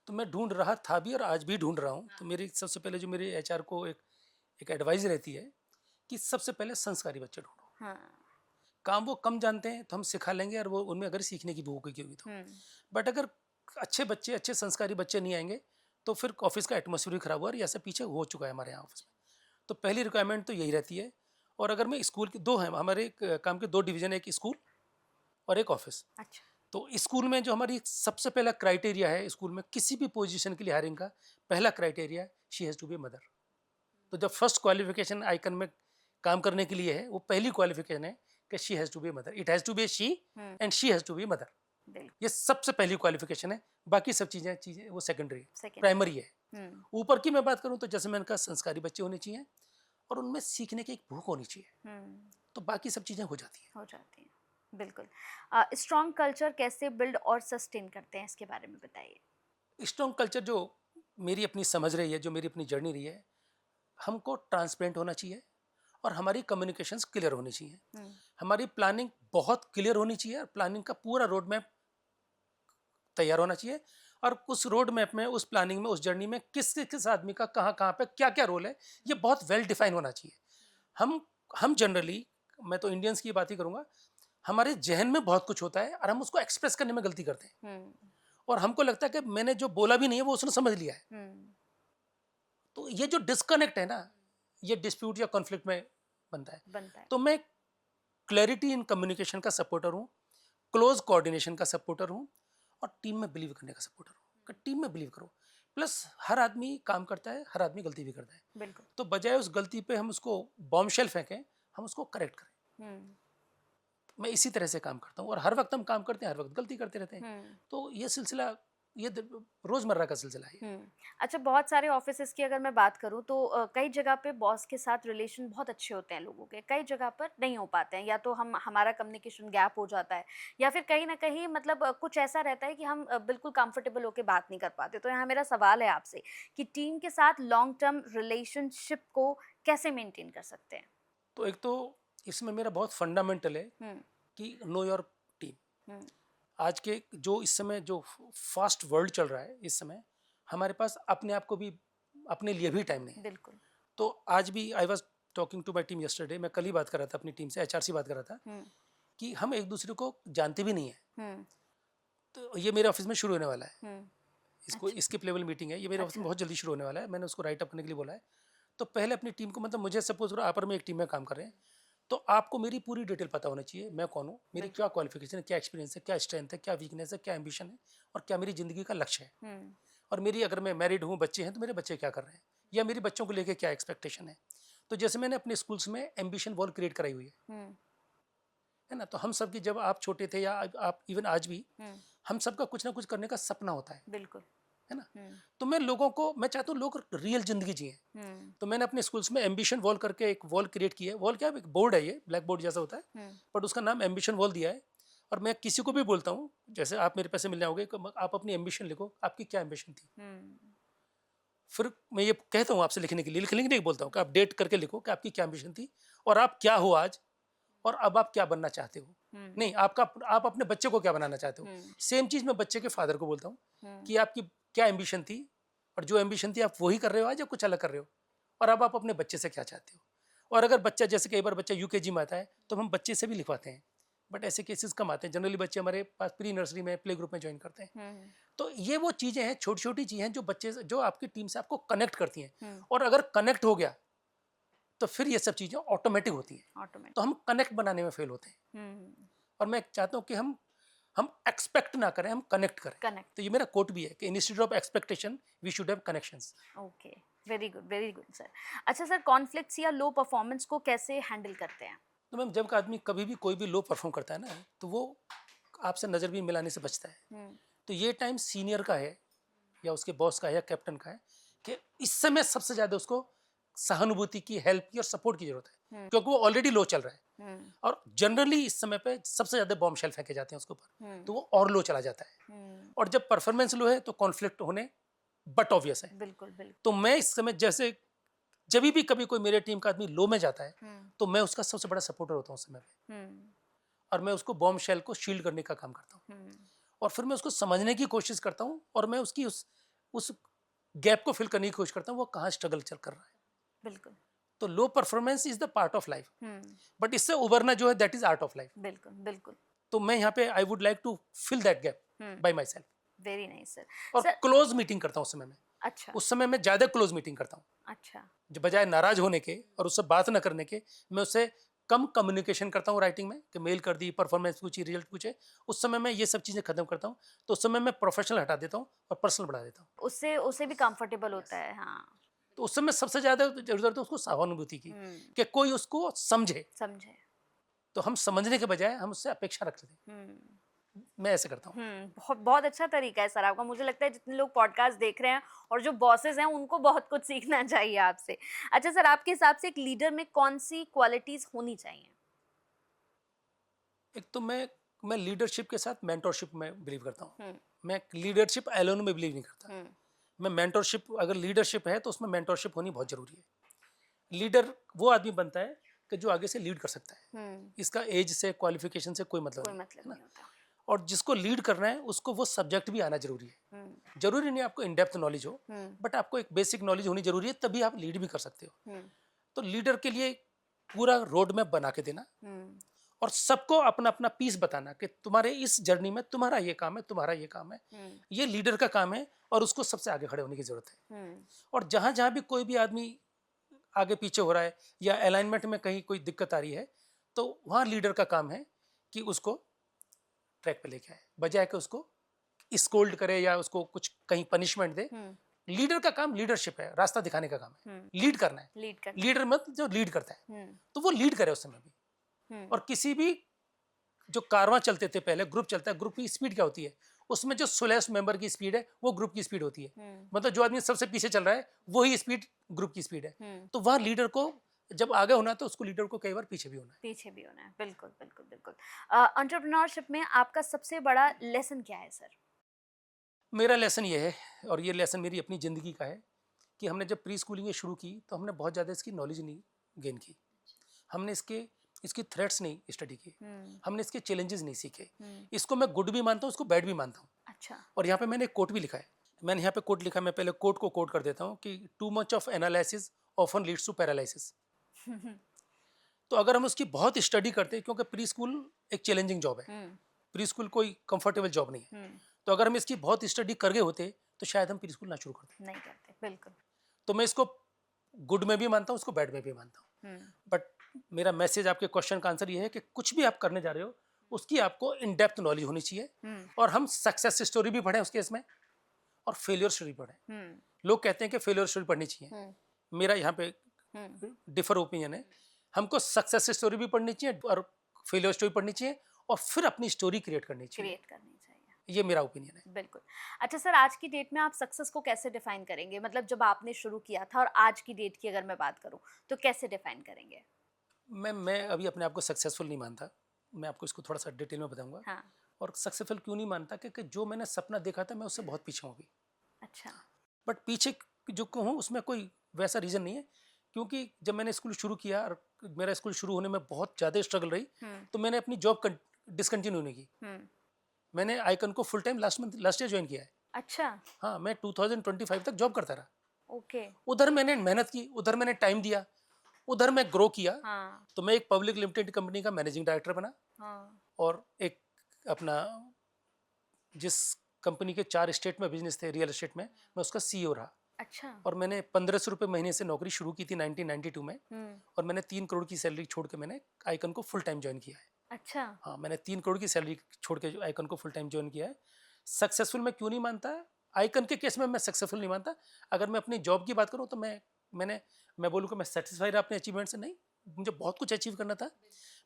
तो मैं ढूंढ रहा था भी और आज भी ढूंढ रहा हूँ। तो मेरी सबसे पहले जो मेरे एचआर को एक एडवाइस रहती है कि सबसे पहले संस्कारी बच्चे ढूंढो। हाँ। काम वो कम जानते हैं तो हम सिखा लेंगे, और वो उनमें अगर सीखने की भूख होगी तो। बट अगर अच्छे बच्चे, अच्छे संस्कारी बच्चे नहीं आएंगे तो फिर ऑफिस का एटमोसफियर भी खराब हुआ, और ऐसा पीछे हो चुका है हमारे यहाँ ऑफिस में। तो पहली रिक्वायरमेंट तो यही रहती है। और अगर मैं स्कूल की, 2 हैं हमारे काम के 2 डिवीजन है, एक स्कूल और एक ऑफिस। अच्छा। तो स्कूल में जो हमारी सबसे पहला क्राइटेरिया है, स्कूल में किसी भी पोजीशन के लिए हायरिंग का पहला criteria, she has to be mother. तो जब फर्स्ट क्वालिफिकेशन आइकन में काम करने के लिए है, वो पहली क्वालिफिकेशन है कि she has to be mother. It has to be she and she has to be mother. ये सबसे पहली क्वालिफिकेशन है। बाकी सब चीज़ें वो सेकेंडरी है, प्राइमरी है। ऊपर की मैं बात करूँ तो जैसे मैंने कहा, संस्कारी बच्चे होने चाहिए, और उनमें सीखने की एक भूख होनी चाहिए, तो बाकी सब चीज़ें हो जाती हैं। बिल्कुल। स्ट्रॉन्ग कल्चर कैसे बिल्ड और सस्टेन करते हैं, इसके बारे में बताइए। स्ट्रॉन्ग कल्चर जो मेरी अपनी समझ रही है, जो मेरी अपनी जर्नी रही है, हमको ट्रांसपेरेंट होना चाहिए, और हमारी कम्युनिकेशंस क्लियर होनी चाहिए। हमारी प्लानिंग बहुत क्लियर होनी चाहिए, और प्लानिंग का पूरा रोड मैप तैयार होना चाहिए, और उस रोड मैप में, उस प्लानिंग में, उस जर्नी में किस किस आदमी का कहाँ कहाँ पे क्या क्या रोल है, ये बहुत वेल डिफाइन होना चाहिए। हम जनरली, मैं तो इंडियंस की बात ही करूँगा, हमारे जहन में बहुत कुछ होता है और हम उसको एक्सप्रेस करने में गलती करते हैं, और हमको लगता है कि मैंने जो बोला भी नहीं है वो उसने समझ लिया है। तो ये जो डिस्कनेक्ट है ना, ये डिस्प्यूट या कॉन्फ्लिक्ट में बनता है। तो मैं क्लैरिटी इन कम्युनिकेशन का सपोर्टर हूँ, क्लोज कोऑर्डिनेशन का सपोर्टर हूँ, और टीम में बिलीव करने का सपोर्टर हूँ कि टीम में बिलीव करो। प्लस हर आदमी काम करता है, हर आदमी गलती भी करता है। तो बजाय उस गलती पे हम उसको बॉम्बशेल फेंकें, हम उसको करेक्ट करें। हम्म, मैं इसी तरह से काम करता हूँ, और हर वक्त हम काम करते हैं, हर वक्त गलती करते रहते हैं। तो ये सिलसिला, ये रोजमर्रा का सिलसिला है। अच्छा, बहुत सारे ऑफिसेस की अगर मैं बात करूं तो कई जगह पे बॉस के साथ रिलेशन बहुत अच्छे होते हैं लोगों के, कई जगह पर नहीं हो पाते हैं, या तो हमारा कम्युनिकेशन गैप हो जाता है, या फिर कहीं ना कहीं मतलब कुछ ऐसा रहता है कि हम बिल्कुल कंफर्टेबल होकर बात नहीं कर पाते। तो यहाँ मेरा सवाल है आपसे कि टीम के साथ लॉन्ग टर्म रिलेशनशिप को कैसे मेंटेन कर सकते हैं? तो एक तो इसमें मेरा बहुत फंडामेंटल है हम्म, कि नो योर टीम। हम्म, आज के जो इस समय जो फास्ट वर्ल्ड चल रहा है, इस समय हमारे पास अपने आप को भी, अपने लिए भी टाइम नहीं है। बिल्कुल। तो आज भी I was talking to my team yesterday, मैं कल ही बात कर रहा था अपनी टीम से, एचआर से बात कर रहा था हम्म, कि हम एक दूसरे को जानते भी नहीं है। हम्म, तो ये मेरे ऑफिस में शुरू होने वाला है, हम्म, इसको अच्छा, स्किप लेवल मीटिंग है, ये मेरे ऑफिस में अच्छा, बहुत जल्दी शुरू होने वाला है। मैंने उसको राइट अप करने के लिए बोला है। तो पहले अपनी टीम को, मतलब मुझे सपोज करो आप और मैं एक टीम में काम कर रहे हैं, तो आपको मेरी पूरी डिटेल पता होना चाहिए, मैं कौन हूँ, मेरी बिल्कुल। क्या क्वालिफिकेशन है, क्या एक्सपीरियंस है, क्या स्ट्रेंथ है, क्या वीकनेस है, क्या एम्बिशन है, और क्या मेरी ज़िंदगी का लक्ष्य है। हम्म, और मेरी, अगर मैं मैरिड हूँ, बच्चे हैं, तो मेरे बच्चे क्या कर रहे हैं, या मेरे बच्चों को लेकर क्या एक्सपेक्टेशन है। तो जैसे मैंने अपने स्कूल्स में एम्बिशन वॉल क्रिएट कराई हुई हम्म, है ना। तो हम सब की, जब आप छोटे थे या आप इवन आज भी, हम्म, हम सबका कुछ ना कुछ करने का सपना होता बिल्कुल। है ना। हम्म, तो मैं लोगों को, मैं चाहता हूँ लोग रियल जिंदगी जिए। हम्म, तो मैंने अपने स्कूल्स में एम्बिशन वॉल करके एक वॉल क्रिएट की है। वॉल क्या है, एक बोर्ड है, ये ब्लैक बोर्ड जैसा होता है, हम्म, बट उसका नाम एम्बिशन वॉल दिया है। और मैं किसी को भी बोलता हूँ, जैसे आप मेरे पैसे मिलने आओगे, आप अपनी एम्बिशन लिखो, आपकी क्या एम्बिशन थी। हम्म, फिर मैं ये कहता हूँ आपसे लिखने के लिए, लिखने के लिए बोलता हूँ कि आप डेट करके लिखो कि आपकी क्या एम्बिशन थी, और आप क्या हो आज, और अब आप क्या बनना चाहते हो। हम्म, नहीं, आपका, आप अपने बच्चे को क्या बनाना चाहते हो। हम्म, सेम चीज़ मैं बच्चे के फादर को बोलता हूँ हम्म, कि आपकी क्या एम्बिशन थी, और जो एम्बिशन थी आप वही कर रहे हो आज, या कुछ अलग कर रहे हो, और अब आप अपने बच्चे से क्या चाहते हो। और अगर बच्चा, जैसे कई बार बच्चा यूकेजी में आता है, तो हम बच्चे से भी लिखवाते हैं, बट ऐसे केसेस कम आते हैं। जनरली बच्चे हमारे पास प्री नर्सरी में, प्ले ग्रुप में ज्वाइन करते हैं। हम्म, तो ये वो चीज़ें हैं, छोटी छोटी चीज़ें हैं, जो बच्चे, जो आपकी टीम से आपको कनेक्ट करती हैं। हम्म, और अगर कनेक्ट हो गया, तो फिर ये सब चीज़ें ऑटोमेटिक होती हैं। तो ऑटोमेटिक। हम कनेक्ट बनाने में फेल होते हैं। हम्म, और मैं चाहता हूँ कि हम एक्सपेक्ट ना करें, हम कनेक्ट करें। कनेक्ट। तो ये मेरा कोट भी है कि instead of expectation we should have connections. Okay, very good sir. अच्छा सर, कॉन्फ्लिक्ट्स या लो परफॉर्मेंस को कैसे हैंडल करते हैं? तो मैम, जब का आदमी कभी भी कोई भी लो परफॉर्म करता है ना, तो वो आपसे नज़र भी मिलाने से बचता है। हम्म, तो ये टाइम सीनियर का है, या उसके बॉस का है, या कैप्टन का है, कि इस समय सबसे ज़्यादा उसको सहानुभूति की, हेल्प की और सपोर्ट की जरूरत है, क्योंकि वो ऑलरेडी लो चल रहा है। हम्म, और जनरली इस समय पे सबसे ज़्यादा बॉम्ब शेल फेंके जाते हैं उसके ऊपर, हम्म, तो वो और लो चला जाता है। हम्म, और जब परफॉर्मेंस लो है, तो कॉन्फ्लिक्ट होने बट ऑब्वियस है। बिल्कुल, बिल्कुल। तो मैं इस समय, जैसे जब भी कभी कोई मेरे टीम का आदमी लो में जाता है, हम्म, तो मैं उसका सबसे बड़ा सपोर्टर होता हूँ उस समय पे। हम्म, और मैं उसको बॉम्ब शेल को शील्ड करने का काम करता हूँ। हम्म, और फिर मैं उसको समझने की कोशिश करता हूँ, और मैं उसकी उस गैप को फिल करने की कोशिश करता हूँ, वो कहाँ स्ट्रगल चल कर रहा है। बिल्कुल। तो low performance is the part of life, hmm, but इससे उभरना जो है, that is art of life. बिल्कुल, बिल्कुल। तो मैं यहाँ पे I would like to fill that gap hmm, by myself. Very nice sir. और सर, क्लोज मीटिंग करता हूँ उस समय में। अच्छा, उस समय मैं ज़्यादा क्लोज मीटिंग करता हूँ, अच्छा, जो बजाय नाराज होने के और उससे बात न करने के, मैं उससे कम कम्युनिकेशन करता हूँ राइटिंग में, कि मेल कर दी, परफॉर्मेंस पूछी, रिजल्ट पूछे। उस समय मैं ये सब चीज़ें खत्म करता हूँ। तो उस समय मैं प्रोफेशनल हटा देता हूँ और पर्सनल बढ़ा देता हूँ। उससे उसे भी कंफर्टेबल होता है, हाँ। तो उस समय सबसे ज़्यादा जरूरत है उसको सहानुभूति की, हम्म, कि कोई उसको समझे। समझे। तो हम समझने के बजाय हम उससे अपेक्षा रखते थे। हम्म, मैं ऐसे करता हूँ। बहुत बहुत अच्छा तरीका है सर आपका। मुझे लगता है जितने लोग पॉडकास्ट देख रहे हैं और जो बॉसेस हैं उनको बहुत कुछ सीखना चाहिए आपसे। अच्छा सर, आपके हिसाब से एक लीडर में कौन सी क्वालिटीज होनी चाहिए? एक तो मैं लीडरशिप के साथ मेंटरशिप में बिलीव करता हूँ। हम्म, मैं लीडरशिप एलोन में बिलीव नहीं करता। हम्म, मैं मेंटरशिप, अगर लीडरशिप है तो उसमें मेंटरशिप होनी बहुत जरूरी है। लीडर वो आदमी बनता है कि जो आगे से लीड कर सकता है। हम्म, इसका एज से, क्वालिफिकेशन से कोई मतलब कोई नहीं मतलब है ना। नहीं होता। और जिसको लीड करना है, उसको वो सब्जेक्ट भी आना जरूरी है। हम्म, जरूरी नहीं आपको इन डेप्थ नॉलेज हो, हम्म, बट आपको एक बेसिक नॉलेज होनी जरूरी है, तभी आप लीड भी कर सकते हो। हम्म, तो लीडर के लिए पूरा रोड मैप बना के देना, हम्म, और सबको अपना अपना पीस बताना कि तुम्हारे इस जर्नी में तुम्हारा ये काम है, तुम्हारा ये काम है, हम्म, ये लीडर का काम है, और उसको सबसे आगे खड़े होने की जरूरत है। हम्म, और जहां जहां भी कोई भी आदमी आगे पीछे हो रहा है, या अलाइनमेंट में कहीं कोई दिक्कत आ रही है, तो वहां लीडर का काम है कि उसको ट्रैक पे लेके आए, बजाय कि उसको स्कोल्ड करे या उसको कुछ कहीं पनिशमेंट दे। हम्म, लीडर का काम लीडरशिप है, रास्ता दिखाने का काम है, लीड करना है। लीड कर। लीडर मत जो लीड करता है, तो वो लीड करे उस समय भी। और किसी भी जो कारवां चलते थे पहले, ग्रुप चलता है, ग्रुप की स्पीड क्या होती है, उसमें जो स्लोएस्ट मेंबर की स्पीड है वो ग्रुप की स्पीड होती है। मतलब जो आदमी सबसे पीछे चल रहा है वही स्पीड ग्रुप की स्पीड है। तो वह लीडर को जब आगे होना है तो उसको लीडर को कई बार पीछे भी होना है। पीछे भी होना है, बिल्कुल बिल्कुल बिल्कुल। एंटरप्रेन्योरशिप में आपका सबसे बड़ा लेसन क्या है सर? मेरा लेसन ये है, और ये लेसन मेरी अपनी ज़िंदगी का है, कि हमने जब प्री स्कूलिंग ये शुरू की तो हमने बहुत ज़्यादा इसकी नॉलेज नहीं गेन की। हमने इसकी थ्रेट्स नहीं स्टडी की, हमने इसके चैलेंजेस नहीं सीखे। इसको मैं गुड भी मानता हूँ, इसको बैड भी मानता हूँ। अच्छा। और यहाँ पे मैंने एक कोट भी लिखा है। मैंने यहाँ पे कोट लिखा है, मैं पहले कोट को कोट कर देता हूँ कि too much of analysis often leads to paralysis. तो अगर हम उसकी बहुत स्टडी करते हैं, क्योंकि प्री स्कूल एक चैलेंजिंग जॉब है, प्री स्कूल कोई कंफर्टेबल जॉब नहीं है, तो अगर हम इसकी बहुत स्टडी कर गए होते तो शायद हम प्री स्कूल ना शुरू करते। नहीं करते, बिल्कुल। तो मैं इसको गुड में भी मानता हूँ, उसको बैड में भी मानता हूँ। बट मेरा मैसेज आपके क्वेश्चन का आंसर ये है कि कुछ भी आप करने जा रहे हो उसकी आपको इन डेप्थ नॉलेज होनी चाहिए। और हम सक्सेस स्टोरी भी पढ़ें उसके इसमें, और फेलियर स्टोरी पढ़ें। लोग कहते हैं कि फेलियर स्टोरी पढ़नी चाहिए, मेरा यहाँ पे डिफर ओपिनियन है। हमको सक्सेस स्टोरी भी पढ़नी चाहिए और फेलियर स्टोरी पढ़नी चाहिए, और फिर अपनी स्टोरी क्रिएट करनी चाहिए। ये मेरा ओपिनियन है। बिल्कुल। अच्छा सर, आज की डेट में आप सक्सेस को कैसे डिफाइन करेंगे? मतलब जब आपने शुरू किया था और आज की डेट की अगर मैं बात करूं तो कैसे डिफाइन करेंगे? मैं अभी अपने आप को सक्सेसफुल नहीं मानता। मैं आपको इसको थोड़ा सा डिटेल में बताऊंगा। हाँ। और सक्सेसफुल क्यों नहीं मानता, क्योंकि जो मैंने सपना देखा था मैं उससे बहुत पीछे हूँ अभी। अच्छा। बट पीछे जो कहूँ उसमें कोई वैसा रीज़न नहीं है, क्योंकि जब मैंने स्कूल शुरू किया और मेरा स्कूल शुरू होने में बहुत ज़्यादा स्ट्रगल रही, तो मैंने अपनी जॉब डिसकंटिन्यू नहीं की। मैंने आइकन को full time last year join किया है। अच्छा। हाँ, मैं 2025 तक जॉब करता रहा। ओके। उधर मैंने मेहनत की, उधर मैंने टाइम दिया, उधर मैं ग्रो किया। हाँ। तो मैं एक पब्लिक लिमिटेड कंपनी का मैनेजिंग डायरेक्टर बना। हाँ। और एक अपना जिस कंपनी के 4 स्टेट में बिजनेस थे रियल एस्टेट में, मैं उसका सीईओ रहा। अच्छा। और मैंने 1500 रुपये महीने से नौकरी शुरू की थी 1992 में। और मैंने 3 करोड़ की सैलरी छोड़ के मैंने आइकन को फुल टाइम ज्वाइन किया है। अच्छा। हाँ, मैंने 3 करोड़ की सैलरी छोड़ के आइकन को फुल टाइम ज्वाइन किया है। सक्सेसफुल मैं क्यों नहीं मानता, आइकन के केस में मैं सक्सेसफुल नहीं मानता। अगर मैं अपनी जॉब की बात करूँ तो मैं बोलूँ कि मैं सेटिस्फाइड अपने अचीवमेंट से नहीं, मुझे बहुत कुछ अचीव करना था।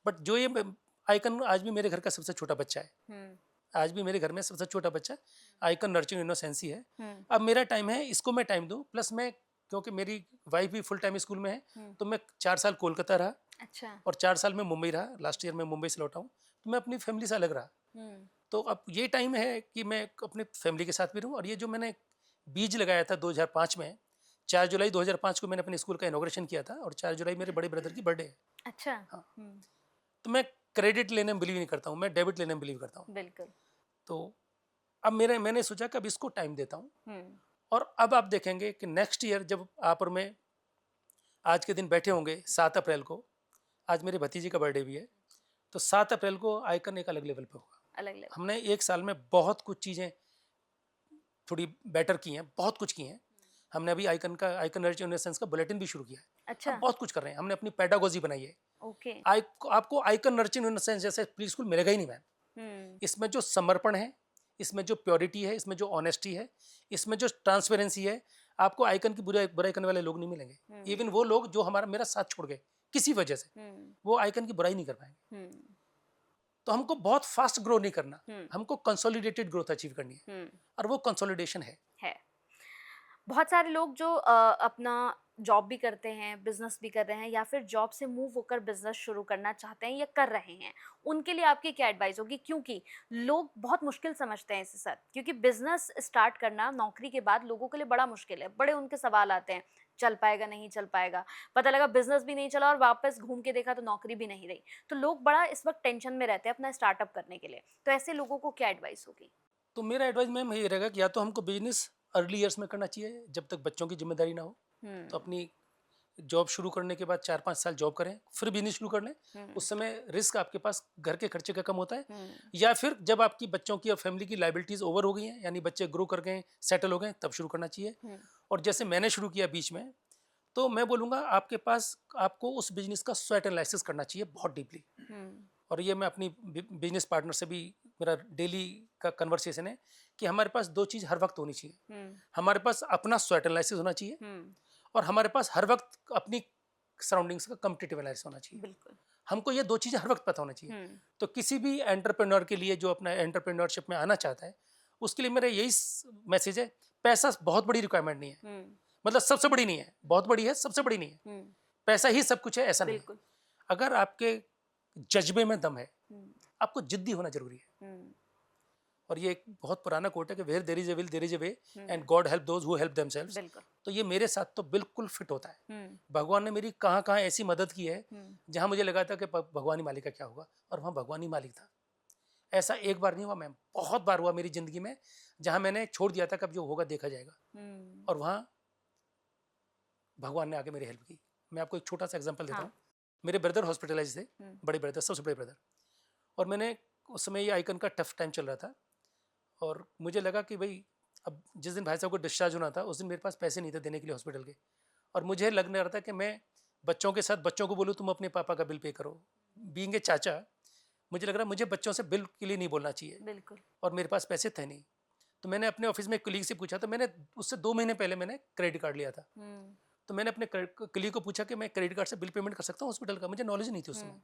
बट जो ये आइकन आज भी मेरे घर का सबसे छोटा बच्चा है। आज भी मेरे घर में सबसे छोटा बच्चा आइकन नर्चरिंग इनोसेंसी है। अब मेरा टाइम है, इसको मैं टाइम दूं। प्लस मैं, क्योंकि मेरी वाइफ भी फुल टाइम स्कूल में है, तो मैं 4 साल कोलकाता रहा। अच्छा। और 4 साल में मुंबई रहा। लास्ट ईयर मैं मुंबई से लौटा हूँ, तो मैं अपनी फैमिली से अलग रहा। तो अब ये टाइम है कि मैं अपने फैमिली के साथ भी रहूँ। और ये जो मैंने बीज लगाया था 2005 में, 4 जुलाई 2005 को मैंने अपने स्कूल का इनॉग्रेशन किया था, और 4 जुलाई मेरे बड़े ब्रदर की बर्थडे है। अच्छा। हाँ। तो मैं क्रेडिट लेने में बिलीव नहीं करता हूँ, मैं डेबिट लेने में बिलीव करता हूँ। बिल्कुल। तो अब मैंने सोचा कि अब इसको टाइम देता हूँ। और अब आप देखेंगे कि नेक्स्ट ईयर जब आप और मैं आज के दिन बैठे होंगे 7 अप्रैल को, आज मेरे भतीजे का बर्थडे भी है, तो 7 अप्रैल को आइकन एक अलग लेवल पे होगा। अलग लेवल। हमने 1 साल में बहुत कुछ चीज़ें थोड़ी बेटर की हैं, बहुत कुछ की हैं। हमने अभी आइकन नर्चरिंग इनोसेंस का बुलेटिन भी शुरू किया है। अच्छा। हम बहुत कुछ कर रहे हैं, हमने अपनी पेडागोजी बनाई है। ओके। आपको आइकन नर्चरिंग इनोसेंस जैसे प्री स्कूल मिलेगा ही नहीं मैम। इसमें जो समर्पण है, इसमें जो प्योरिटी है, इसमें जो ऑनेस्टी है, इसमें जो ट्रांसपेरेंसी है, आपको आइकन की बुराई करने वाले लोग नहीं मिलेंगे। इवन वो लोग जो मेरा साथ छोड़ गए किसी वजह से, वो आइकन की बुराई नहीं कर पाएंगे। तो हमको बहुत फास्ट ग्रो नहीं करना, हमको कंसोलिडेटेड ग्रोथ अचीव करनी है, और वो कंसोलिडेशन है। बहुत सारे लोग जो अपना जॉब भी करते हैं, बिजनेस भी कर रहे हैं, या फिर जॉब से मूव होकर बिजनेस शुरू करना चाहते हैं या कर रहे हैं, उनके लिए आपकी क्या एडवाइस होगी? क्योंकि लोग बहुत मुश्किल समझते हैं इसे सर, क्योंकि बिजनेस स्टार्ट करना नौकरी के बाद लोगों के लिए बड़ा मुश्किल है। बड़े उनके सवाल आते हैं, चल पाएगा नहीं चल पाएगा, पता लगा बिजनेस भी नहीं चला और वापस घूम के देखा तो नौकरी भी नहीं रही। तो लोग बड़ा इस वक्त टेंशन में रहते हैं अपना स्टार्टअप करने के लिए। तो ऐसे लोगों को क्या एडवाइस होगी? तो मेरा एडवाइस मैम ये रहेगा कि या तो हमको बिजनेस अर्ली ईयर्स में करना चाहिए, जब तक बच्चों की जिम्मेदारी ना हो। तो अपनी जॉब शुरू करने के बाद 4-5 साल जॉब करें, फिर बिजनेस शुरू कर लें। उस समय रिस्क आपके पास घर के खर्चे का कम होता है। या फिर जब आपकी बच्चों की और फैमिली की लाइबिलिटीज ओवर हो गई हैं, यानी बच्चे ग्रो कर गए, सेटल हो गए, तब शुरू करना चाहिए। और जैसे मैंने शुरू किया बीच में, तो मैं बोलूँगा आपको उस बिजनेस का स्वॉट एनालिसिस करना चाहिए बहुत डीपली। और ये मैं अपनी बिजनेस पार्टनर से भी, मेरा डेली का कन्वर्सेशन है कि हमारे पास दो चीज़ हर वक्त होनी चाहिए। हमारे पास अपना स्वॉट एनालिसिस होना चाहिए और हमारे पास हर वक्त अपनी सराउंडिंग्स का कम्पिटिटिव एनालिसिस होना चाहिए। बिल्कुल। हमको ये दो चीज़ें हर वक्त पता होना चाहिए। तो किसी भी एंटरप्रेन्योर के लिए जो अपना एंटरप्रेन्योरशिप में आना चाहता है, उसके लिए मेरा यही मैसेज है, पैसा बहुत बड़ी रिक्वायरमेंट नहीं है, मतलब सबसे बड़ी नहीं है, बहुत बड़ी है, सबसे बड़ी नहीं है। पैसा ही सब कुछ है ऐसा नहीं है। अगर आपके जज्बे में दम है, आपको जिद्दी होना जरूरी है। और ये एक बहुत पुराना कोट है कि where there is a will there is a way and God help those who help themselves. तो ये मेरे साथ तो बिल्कुल फिट होता है। भगवान ने मेरी कहाँ कहाँ ऐसी मदद की है जहाँ मुझे लगा था कि भगवान ही मालिक का क्या होगा, और वहाँ भगवान ही मालिक था। ऐसा एक बार नहीं हुआ मैम, बहुत बार हुआ मेरी जिंदगी में जहाँ मैंने छोड़ दिया था कि अब जो होगा देखा जाएगा, और वहाँ भगवान ने आके मेरी हेल्प की। मैं आपको एक छोटा सा एग्जांपल देता हूँ। मेरे ब्रदर हॉस्पिटलाइज थे, बड़े ब्रदर, सबसे बड़े ब्रदर, और मैंने उस समय ये आइकन का टफ टाइम चल रहा था, और मुझे लगा कि भाई अब जिस दिन भाई साहब को डिस्चार्ज होना था उस दिन मेरे पास पैसे नहीं थे देने के लिए हॉस्पिटल के, और मुझे लगने रहा था कि मैं बच्चों के साथ बच्चों को बोलूँ तुम अपने पापा का बिल पे करो। बीइंग ए चाचा, मुझे लग रहा मुझे बच्चों से बिल के लिए नहीं बोलना चाहिए, बिल्कुल। और मेरे पास पैसे थे नहीं। तो मैंने अपने ऑफिस में एक कलीग से पूछा, तो मैंने उससे 2 महीने पहले मैंने क्रेडिट कार्ड लिया था। तो मैंने अपने कलीग को पूछा कि मैं क्रेडिट कार्ड से बिल पेमेंट कर सकता हूँ हॉस्पिटल का, मुझे नॉलेज नहीं थी उस समय।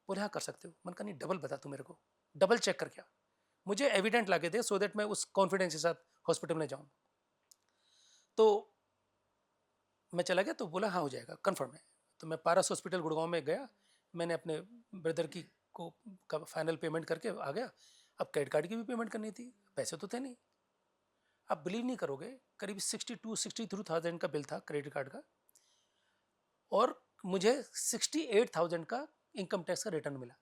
बोले हाँ कर सकते हो। मैंने कहा नहीं, डबल बता तू मेरे को, डबल चेक कर, क्या मुझे एविडेंट ला के दे, सो दैट मैं उस कॉन्फिडेंस के साथ हॉस्पिटल में जाऊँ। तो मैं चला गया, तो बोला हाँ हो जाएगा, कन्फर्म है। तो मैं पारस हॉस्पिटल गुड़गांव में गया, मैंने अपने ब्रदर की को का फाइनल पेमेंट करके आ गया। अब क्रेडिट कार्ड की भी पेमेंट करनी थी, पैसे तो थे नहीं। आप बिलीव नहीं करोगे, करीब 62-63,000 का बिल था क्रेडिट कार्ड का, और मुझे 68,000 का इनकम टैक्स का रिटर्न मिला।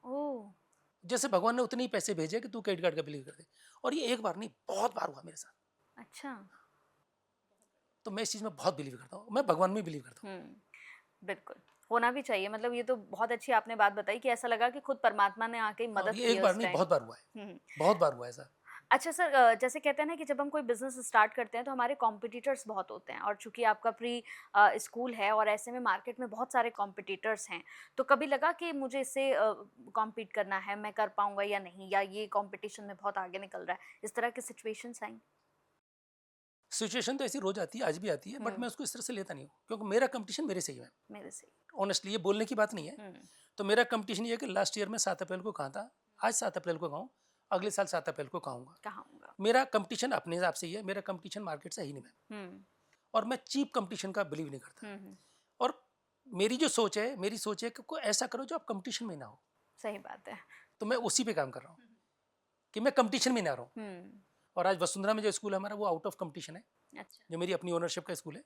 ओह! जैसे भगवान ने उतने ही पैसे भेजे कि तू क्रेडिट कार्ड का बिल कर दे। और ये एक बार नहीं, बहुत बार हुआ मेरे साथ। अच्छा। तो मैं इस चीज़ में बहुत बिलीव करता हूँ, मैं भगवान में बिलीव करता हूँ। बिल्कुल, होना भी चाहिए। मतलब ये तो बहुत अच्छी आपने बात बताई कि ऐसा लगा कि खुद परमात्मा ने आके और मदद ये की एक है बार उस नहीं, टाइम। बहुत बार हुआ है, बहुत बार हुआ है ऐसा। अच्छा सर, जैसे कहते हैं ना कि जब हम कोई बिज़नेस स्टार्ट करते हैं तो हमारे कॉम्पिटिटर्स बहुत होते हैं, और चूँकि आपका प्री स्कूल है और ऐसे में मार्केट में बहुत सारे कॉम्पिटिटर्स हैं, तो कभी लगा कि मुझे इससे कॉम्पीट करना है, मैं कर पाऊँगा या नहीं, या ये कॉम्पिटिशन में बहुत आगे निकल रहा है, इस तरह की सिचुएशंस आई? सिचुएशन तो ऐसी रोज आती है, आज भी आती है, बट मैं उसको इस तरह से लेता नहीं हूँ, क्योंकि मेरा कंपटीशन मेरे से ही है। मेरे से। ऑनेस्टली ये बोलने की बात नहीं है। तो मेरा कंपटीशन ये है कि लास्ट ईयर में 7 अप्रैल को कहा था, आज 7 अप्रैल को कहूँ, अगले साल 7 अप्रैल को कहूँगा। कहूँगा। मेरा कंपटीशन अपने हिसाब से ही है, मेरा कंपटीशन मार्केट से ही नहीं है, और मैं चीप कंपटीशन का बिलीव नहीं करता। और मेरी जो सोच है, मेरी सोच है कि कोई ऐसा करो जो आप कंपटीशन में ना हो। सही बात है। तो मैं उसी पे काम कर रहा हूँ कि मैं कंपटीशन में ना रहूँ। और आज वसुंधरा में जो स्कूल है हमारा, वो आउट ऑफ कंपटीशन है, अच्छा। जो मेरी अपनी ओनरशिप का स्कूल है।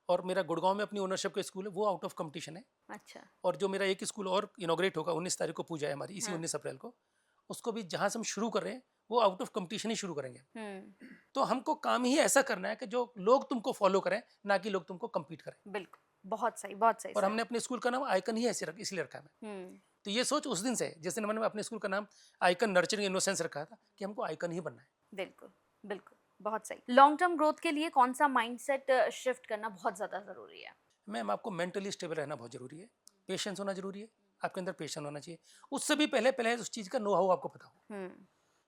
और मेरा गुड़गांव में अपनी ओनरशिप का स्कूल है, वो आउट ऑफ कंपटीशन है। अच्छा। और जो मेरा एक स्कूल और इनोग्रेट होगा, 19 तारीख को पूजा है हमारी, इसी 19 अप्रैल को, उसको भी जहाँ से हम शुरू कर रहे हैं वो आउट ऑफ कंपटीशन ही शुरू करेंगे। तो हमको काम ही ऐसा करना है कि जो लोग तुमको फॉलो करें, ना कि लोग तुमको कम्पीट करें। बिल्कुल, बहुत सही, बहुत सही और सर। हमने अपने स्कूल का नाम आइकन ही ऐसे इसलिए रखा है। तो ये सोच उस दिन से है, जिस दिन मैंने अपने स्कूल का नाम आइकन नर्चरिंग इनोसेंस रखा था, कि हमको आइकन ही बनना है। बिल्कुल, बिल्कुल, बहुत सही। लॉन्ग टर्म ग्रोथ के लिए कौन-सा माइंडसेट शिफ्ट करना बहुत ज़्यादा ज़रूरी है? मैम आपको मेंटली स्टेबल रहना बहुत जरूरी है, पेशेंस होना जरूरी है, आपके अंदर पेशेंस होना चाहिए। उससे भी पहले पहले उस चीज़ का नो हाउ आपको पता हो।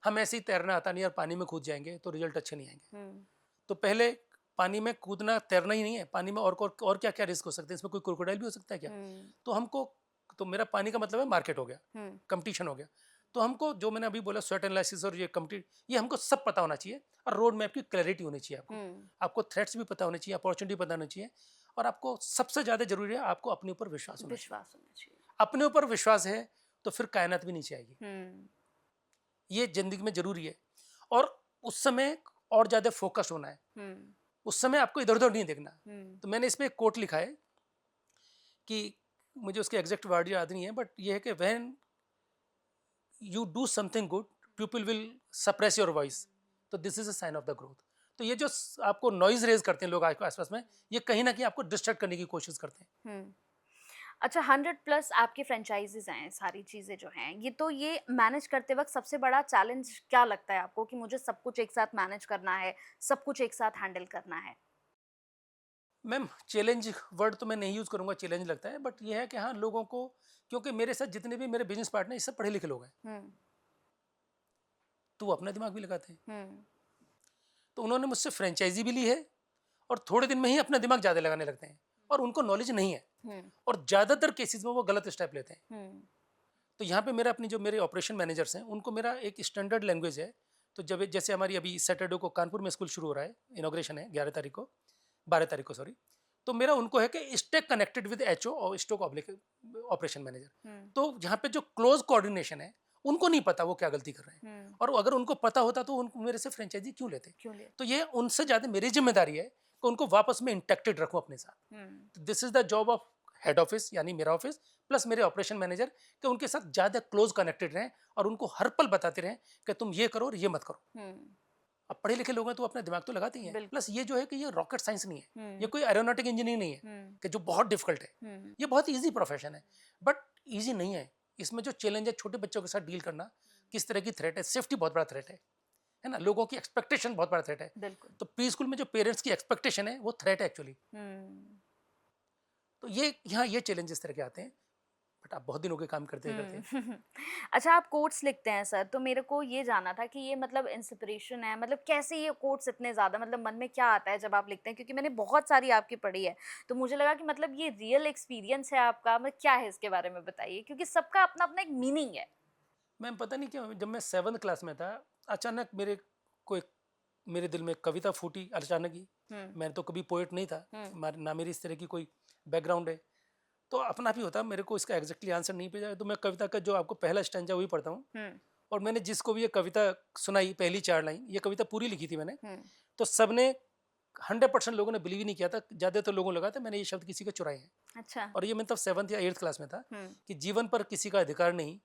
हम ऐसे ही तैरना आता नहीं और पानी में कूद जाएंगे तो रिजल्ट अच्छे नहीं आएंगे। तो पहले पानी में कूदना, तैरना ही नहीं है, पानी में और क्या क्या रिस्क हो सकते हैं, इसमें कोई क्रोकोडाइल भी हो सकता है क्या। तो हमको, तो मेरा पानी का मतलब है मार्केट हो गया, कंपटीशन हो गया। तो हमको जो मैंने अभी बोला, स्वेट एनालिसिस और ये ये हमको सब पता होना चाहिए, और रोड मैप की क्लैरिटी होनी चाहिए आपको थ्रेट्स भी पता होने चाहिए, अपॉर्चुनिटी पता होनी चाहिए, और आपको सबसे ज़्यादा जरूरी है आपको अपने ऊपर विश्वास होना चाहिए। विश्वास होना चाहिए। अपने ऊपर विश्वास है तो फिर कायनात भी नीचे आएगी। ये जिंदगी में जरूरी है। और उस समय और ज़्यादा फोकस होना है, उस समय आपको इधर उधर नहीं देखना। तो मैंने इसमें एक कोट लिखा है कि मुझे उसके एग्जैक्ट वर्ड याद नहीं है, बट ये है कि when you do something good, people will suppress your voice, तो this is a sign of the growth. तो ये जो आपको नॉइज रेज करते हैं लोग आसपास में, ये कहीं ना कहीं आपको डिस्ट्रैक्ट करने की कोशिश करते हैं। अच्छा, 100 प्लस आपकी फ्रेंचाइजीज हैं, सारी चीज़ें जो हैं, ये मैनेज करते वक्त सबसे बड़ा चैलेंज क्या लगता है आपको कि मुझे सब कुछ एक साथ मैनेज करना है, सब कुछ एक साथ हैंडल करना है? मैम चैलेंज वर्ड तो मैं नहीं यूज़ करूँगा, चैलेंज लगता है, बट ये है कि हाँ लोगों को, क्योंकि मेरे साथ जितने भी मेरे बिजनेस पार्टनर ये सब पढ़े लिखे लोग हैं, हम्म। तो वो अपना दिमाग भी लगाते हैं। हम्म। तो उन्होंने मुझसे फ्रेंचाइजी भी ली है और थोड़े दिन में ही अपना दिमाग ज़्यादा लगाने लगते हैं, और उनको नॉलेज नहीं है, हम्म। और ज़्यादातर केसेस में वो गलत स्टेप लेते हैं। हम्म। तो यहाँ पे मेरा अपनी जो मेरे ऑपरेशन मैनेजर्स हैं उनको मेरा एक स्टैंडर्ड लैंग्वेज है। तो जब जैसे हमारी अभी सैटरडे को कानपुर में स्कूल शुरू हो रहा है, इनॉग्रेशन है 11 तारीख को, 12 तारीख को सॉरी, तो मेरा उनको है कि स्टे कनेक्टेड विद एचओ और स्टॉक ऑपरेशन मैनेजर। तो यहाँ पे जो क्लोज कोऑर्डिनेशन है उनको नहीं पता वो क्या गलती कर रहे हैं, और अगर उनको पता होता तो उनको मेरे से फ्रेंचाइजी क्यों लेते। क्यों ले? तो ये उनसे ज़्यादा मेरी जिम्मेदारी है कि उनको वापस में इंटेक्टेड रखूँ अपने साथ। This is the job of head office यानी मेरा ऑफिस प्लस मेरे ऑपरेशन मैनेजर, कि उनके साथ ज़्यादा क्लोज कनेक्टेड रहें और उनको हर पल बताते रहें कि तुम ये करो और ये मत करो। अब पढ़े लिखे लोग हैं तो अपना दिमाग तो लगाते ही हैं। प्लस ये जो है कि ये रॉकेट साइंस नहीं है, ये कोई एरोनॉटिक इंजीनियरिंग नहीं है कि जो बहुत डिफिकल्ट है। ये बहुत इजी प्रोफेशन है, बट इजी नहीं है। इसमें जो चैलेंज है छोटे बच्चों के साथ डील करना, किस तरह की थ्रेट है, सेफ्टी बहुत बड़ा थ्रेट है ना, लोगों की एक्सपेक्टेशन बहुत बड़ा थ्रेट है। तो प्री स्कूल में जो पेरेंट्स की एक्सपेक्टेशन है वो थ्रेट है एक्चुअली। तो ये यहाँ ये चैलेंज इस तरह के आते हैं, बट आप बहुत दिन हो गए काम करते करते। अच्छा, आप कोट्स लिखते हैं सर, तो मेरे को ये जानना था कि ये मतलब इंस्पिरेशन है, मतलब कैसे ये कोट्स इतने ज़्यादा, मतलब मन में क्या आता है जब आप लिखते हैं? क्योंकि मैंने बहुत सारी आपकी पढ़ी है, तो मुझे लगा कि मतलब ये रियल एक्सपीरियंस है आपका, मतलब क्या है इसके बारे में बताइए, क्योंकि सबका अपना अपना एक मीनिंग है। मैम पता नहीं क्यों जब मैं 7th क्लास में था अचानक मेरे दिल में कविता फूटी अचानक ही। मैं तो कभी पोएट नहीं था, ना मेरी इस तरह की कोई बैकग्राउंड है, तो अपना भी होता मेरे को इसका एग्जैक्टली आंसर नहीं पे जाए तो मैं कविता का जो आपको पहला स्टैंजा वही पढ़ता हूँ। और मैंने जिसको भी ये कविता सुनाई पहली 4 लाइन, ये कविता पूरी लिखी थी मैंने, तो सबने 100% लोगों ने बिलीव नहीं किया था, ज्यादातर लोगों ने लगा था मैंने ये शब्द किसी के चुराए हैं। अच्छा। और ये मैं तब 7th या 8th क्लास में था कि जीवन पर किसी का अधिकार नहीं,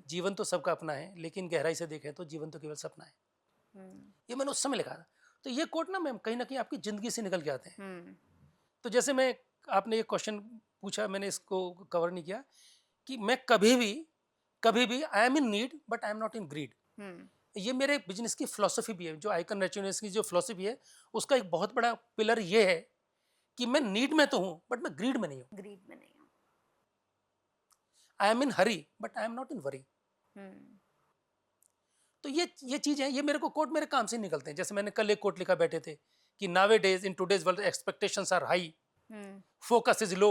जीवन तो सबका अपना है, लेकिन गहराई से देखें तो जीवन तो केवल सपना है। ये मैंने उस समय लिखा था। तो ये कोट ना मैम कहीं ना कहीं आपकी जिंदगी से निकल के आते हैं। तो जैसे मैं, आपने ये क्वेश्चन पूछा, मैंने इसको कवर नहीं किया कि मैं कभी भी I am in need but I am not in greed. ये मेरे बिजनेस की फिलोसफी भी है, जो आइकन नेचुरल्स की जो फिलोसफी है उसका एक बहुत बड़ा पिलर ये है कि मैं नीड में तो हूं बट मैं ग्रीड में नहीं हूं। ग्रीड में नहीं हूं। आई am in Hari but I am not in worry. तो ये चीज है, ये मेरे को कोट मेरे काम से निकलते हैं। जैसे मैंने कल एक कोट लिखा बैठे थे कि nowadays in today's world expectations are high, focus is low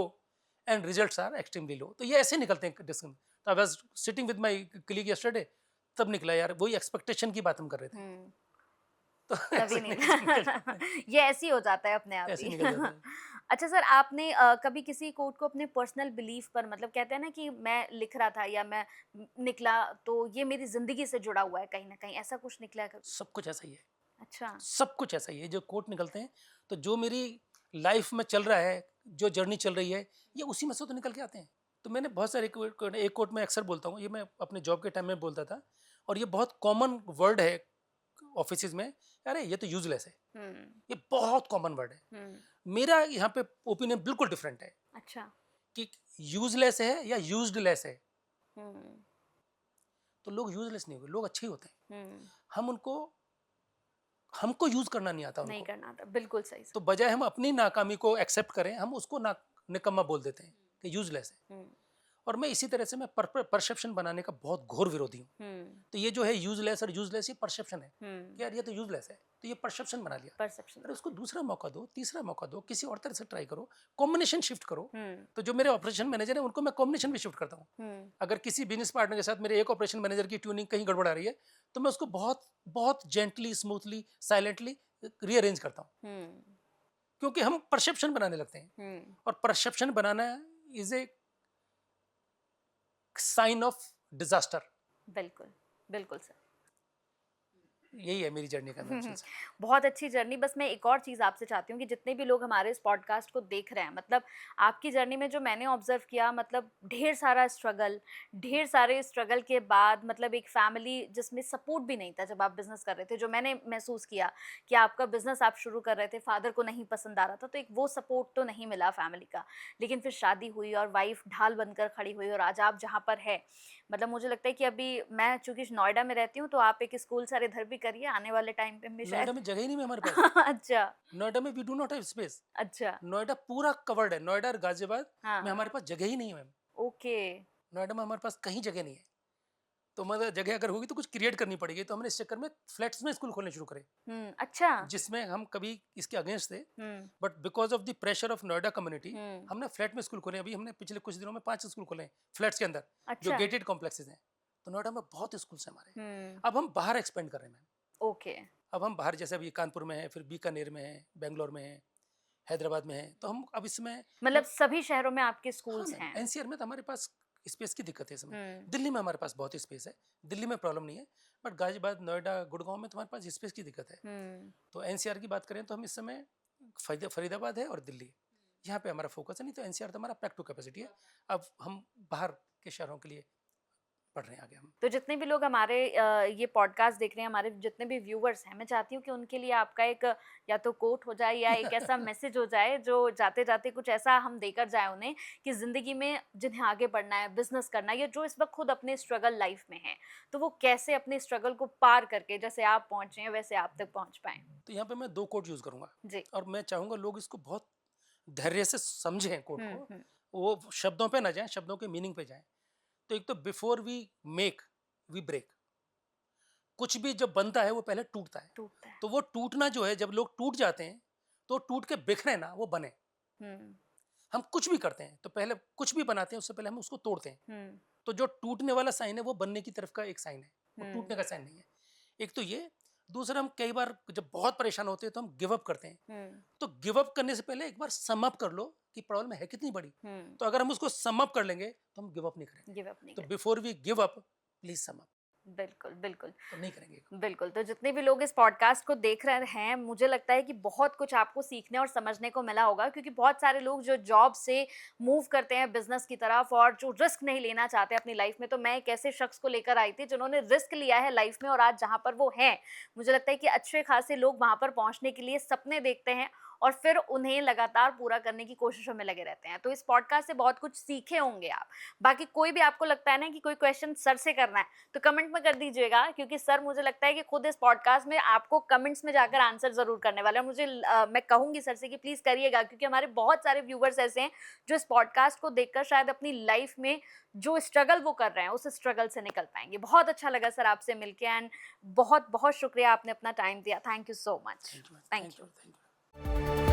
and results are extremely low. तो ये ऐसे निकलते हैं डिस्कशन। तो I was sitting with my colleague yesterday, तब निकला यार वही एक्सपेक्टेशन की बात हम कर रहे थे। तो तभी नहीं ये ऐसे ही हो जाता है अपने आप ऐसे ही। निकल जाता है। अच्छा सर, आपने कभी किसी कोट को अपने पर्सनल बिलीफ पर, मतलब कहते हैं ना कि मैं लिख रहा था या मैं निकला तो ये मेरी जिंदगी से जुड़ा हुआ है कहीं ना कहीं, ऐसा कुछ निकला है कभी? सब कुछ ऐसा ही है। अच्छा। सब कुछ ऐसा ही है जो कोट निकलते हैं, तो जो मेरी लाइफ में चल रहा है, जो जर्नी चल रही है, ये उसी में से तो निकल के आते हैं। तो मैंने बहुत सारे एक कोट में अक्सर बोलता हूँ, ये मैं अपने जॉब के टाइम में बोलता था, और ये बहुत कॉमन वर्ड है ऑफिस में, अरे ये तो यूजलेस है। ये बहुत कॉमन वर्ड है। मेरा यहाँ पे ओपिनियन बिल्कुल डिफरेंट है। अच्छा। कि यूजलेस है या यूज्ड लेस है। तो लोग यूजलेस नहीं होंगे, लोग अच्छे ही होते हैं। हमको यूज करना नहीं आता, नहीं उनको करना आता, बिल्कुल सही। तो बजाय हम अपनी नाकामी को एक्सेप्ट करें, हम उसको निकम्मा बोल देते हैं कि यूजलेस है। और मैं इसी तरह से मैं परसेप्शन बनाने का बहुत घोर विरोधी हूँ। तो ये जो है यूजलेस और यूजलेस, ये परसेप्शन है कि यार ये तो यूजलेस है, तो ये परसेप्शन बना लिया। परसेप्शन। अरे उसको दूसरा मौका दो, तीसरा मौका दो, किसी और तरह से ट्राई करो, कॉम्बिनेशन शिफ्ट करो। तो जो मेरे ऑपरेशन मैनेजर है उनको मैं कॉम्बिनेशन भी शिफ्ट करता हूँ। अगर किसी बिजनेस पार्टनर के साथ मेरे एक ऑपरेशन मैनेजर की ट्यूनिंग कहीं गड़बड़ आ रही है, तो मैं उसको बहुत बहुत जेंटली, स्मूथली, साइलेंटली रीअरेंज करता हूँ। क्योंकि हम परसेप्शन बनाने लगते हैं, और परसेप्शन बनाना is a sign of disaster. बिल्कुल बिल्कुल सर। यही है मेरी जर्नी का नाम। बहुत अच्छी जर्नी। बस मैं एक और चीज़ आपसे चाहती हूँ कि जितने भी लोग हमारे इस पॉडकास्ट को देख रहे हैं, मतलब आपकी जर्नी में जो मैंने ऑब्जर्व किया, मतलब ढेर सारे स्ट्रगल के बाद, मतलब एक फैमिली जिसमें सपोर्ट भी नहीं था जब आप बिज़नेस कर रहे थे, जो मैंने महसूस किया कि आपका बिज़नेस आप शुरू कर रहे थे, फादर को नहीं पसंद आ रहा था, तो एक वो सपोर्ट तो नहीं मिला फैमिली का। लेकिन फिर शादी हुई और वाइफ ढाल बनकर खड़ी हुई, और आज आप जहाँ पर है, मतलब मुझे लगता है कि अभी मैं चूँकि नोएडा में रहती हूँ, तो आप एक स्कूल सर इधर भी करिए आने वाले टाइम पे में नोएडा शायद। में जगह ही नहीं है हमारे पास। अच्छा, नोएडा में we do not have space. अच्छा। नोएडा पूरा कवर्ड है, नोएडा और गाजियाबाद हाँ, में हमारे पास जगह ही नहीं है मैम। ओके। नोएडा में हमारे पास कहीं जगह नहीं है, तो मतलब जगह अगर होगी तो कुछ क्रिएट करनी पड़ेगी। तो हमने इस चक्कर में फ्लैट्स में स्कूल खोलने शुरू करे, अच्छा। जिसमें हम कभी इसके अगेंस्ट थे, hmm, but because of the pressure of Noida community hmm, हमने फ्लैट में स्कूल खोले। अभी हमने पिछले कुछ दिनों में 5 स्कूल खोले हैं फ्लैट्स के अंदर, जो अच्छा। गेटेड कॉम्प्लेक्सेस हैं। तो नोएडा में बहुत स्कूल्स हैं हमारे। हुँ, अब हम बाहर एक्सपेंड कर रहे हैं मैम। ओके। अब हम बाहर, जैसे अभी कानपुर में है, फिर बीकानेर में है, बेंगलोर में है, हैदराबाद में है। तो हम अब इसमें मतलब सभी शहरों में आपके हाँ स्कूल्स मैम, हैं? एनसीआर में तो हमारे पास स्पेस की दिक्कत है इस समय। हुँ, दिल्ली में हमारे पास बहुत स्पेस है, दिल्ली में प्रॉब्लम नहीं है, बट गाजियाबाद, नोएडा, गुड़गांव में तुम्हारे पास स्पेस की दिक्कत है। हुँ, तो एनसीआर की बात करें तो हम इस समय फरीदाबाद है और दिल्ली है, यहाँ पे हमारा फोकस है। नहीं तो एनसीआर तो हमारा पैक टू कैपेसिटी है। अब हम बाहर के शहरों के लिए बढ़ रहे हैं आगे हम। तो जितने भी लोग हमारे ये पॉडकास्ट देख रहे हैं, हमारे जितने भी व्यूवर्स हैं, मैं चाहती हूँ कि उनके लिए आपका एक या तो कोट हो जाए या एक ऐसा मैसेज हो जाए जो जाते-जाते कुछ ऐसा हम देकर जाएँ उन्हें कि ज़िंदगी में जिन्हें आगे बढ़ना है, बिज़नेस करना है या जो इस वक़्त खुद अपने स्ट्रगल लाइफ़ में हैं, तो वो कैसे अपने स्ट्रगल को पार करके जैसे आप पहुँचे हैं, वैसे आप तक पहुँच पाएँ? तो यहाँ पे मैं 2 कोट यूज़ करूँगा, जी। और मैं चाहूँगा लोग इसको बहुत धैर्य से समझें कोट हुँ, को। हुँ, वो शब्दों पे ना जाएँ, शब्दों के मीनिंग पे जाएँ। तो एक तो before we make, we break. कुछ भी जब बनता है वो पहले टूटता है। टूटता है। तो वो टूटना जो है, जब लोग टूट जाते हैं, तो टूट के बिखरे ना, वो बने। हुँ, हम कुछ भी करते हैं तो पहले कुछ भी बनाते हैं, उससे पहले हम उसको तोड़ते हैं। हुँ, तो जो टूटने वाला साइन है वो बनने की तरफ का एक साइन है, वो हुँ, टूटने का साइन नहीं है। एक तो ये। दूसरा, हम कई बार जब बहुत परेशान होते हैं तो हम गिव अप करते हैं। हुँ, तो गिव अप करने से पहले एक बार सम अप कर लो कि प्रॉब्लम है कितनी बड़ी। हुँ, तो अगर हम उसको सम अप कर लेंगे तो हम गिव अप नहीं करेंगे। गिव अप नहीं तो करें। Before we give up, please sum up. बिल्कुल, बिल्कुल। तो नहीं करेंगे। बिल्कुल, तो जितने भी लोग इस पॉडकास्ट को देख रहे हैं, मुझे लगता है कि बहुत कुछ आपको सीखने और समझने को मिला होगा क्योंकि बहुत सारे लोग जो जॉब से मूव करते हैं बिज़नेस की तरफ और जो रिस्क नहीं लेना चाहते अपनी लाइफ में, तो मैं एक ऐसे शख्स को लेकर आई थी जिन्होंने रिस्क लिया है लाइफ में और आज जहाँ पर वो हैं, मुझे लगता है कि अच्छे खासे लोग वहाँ पर पहुँचने के लिए सपने देखते हैं और फिर उन्हें लगातार पूरा करने की कोशिशों में लगे रहते हैं। तो इस पॉडकास्ट से बहुत कुछ सीखे होंगे आप। बाकी कोई भी आपको लगता है ना कि कोई क्वेश्चन सर से करना है, तो कमेंट में कर दीजिएगा क्योंकि सर मुझे लगता है कि खुद इस पॉडकास्ट में आपको कमेंट्स में जाकर आंसर ज़रूर करने वाले हैं। मैं कहूँगी सर से कि प्लीज़ करिएगा क्योंकि हमारे बहुत सारे व्यूवर्स ऐसे हैं जो इस पॉडकास्ट को देखकर शायद अपनी लाइफ में जो स्ट्रगल वो कर रहे हैं, उस स्ट्रगल से निकल पाएँगे। बहुत अच्छा लगा सर आपसे मिलके एंड बहुत-बहुत शुक्रिया आपने अपना टाइम दिया। Thank you so much. Thank you, thank thank you. You, thank you.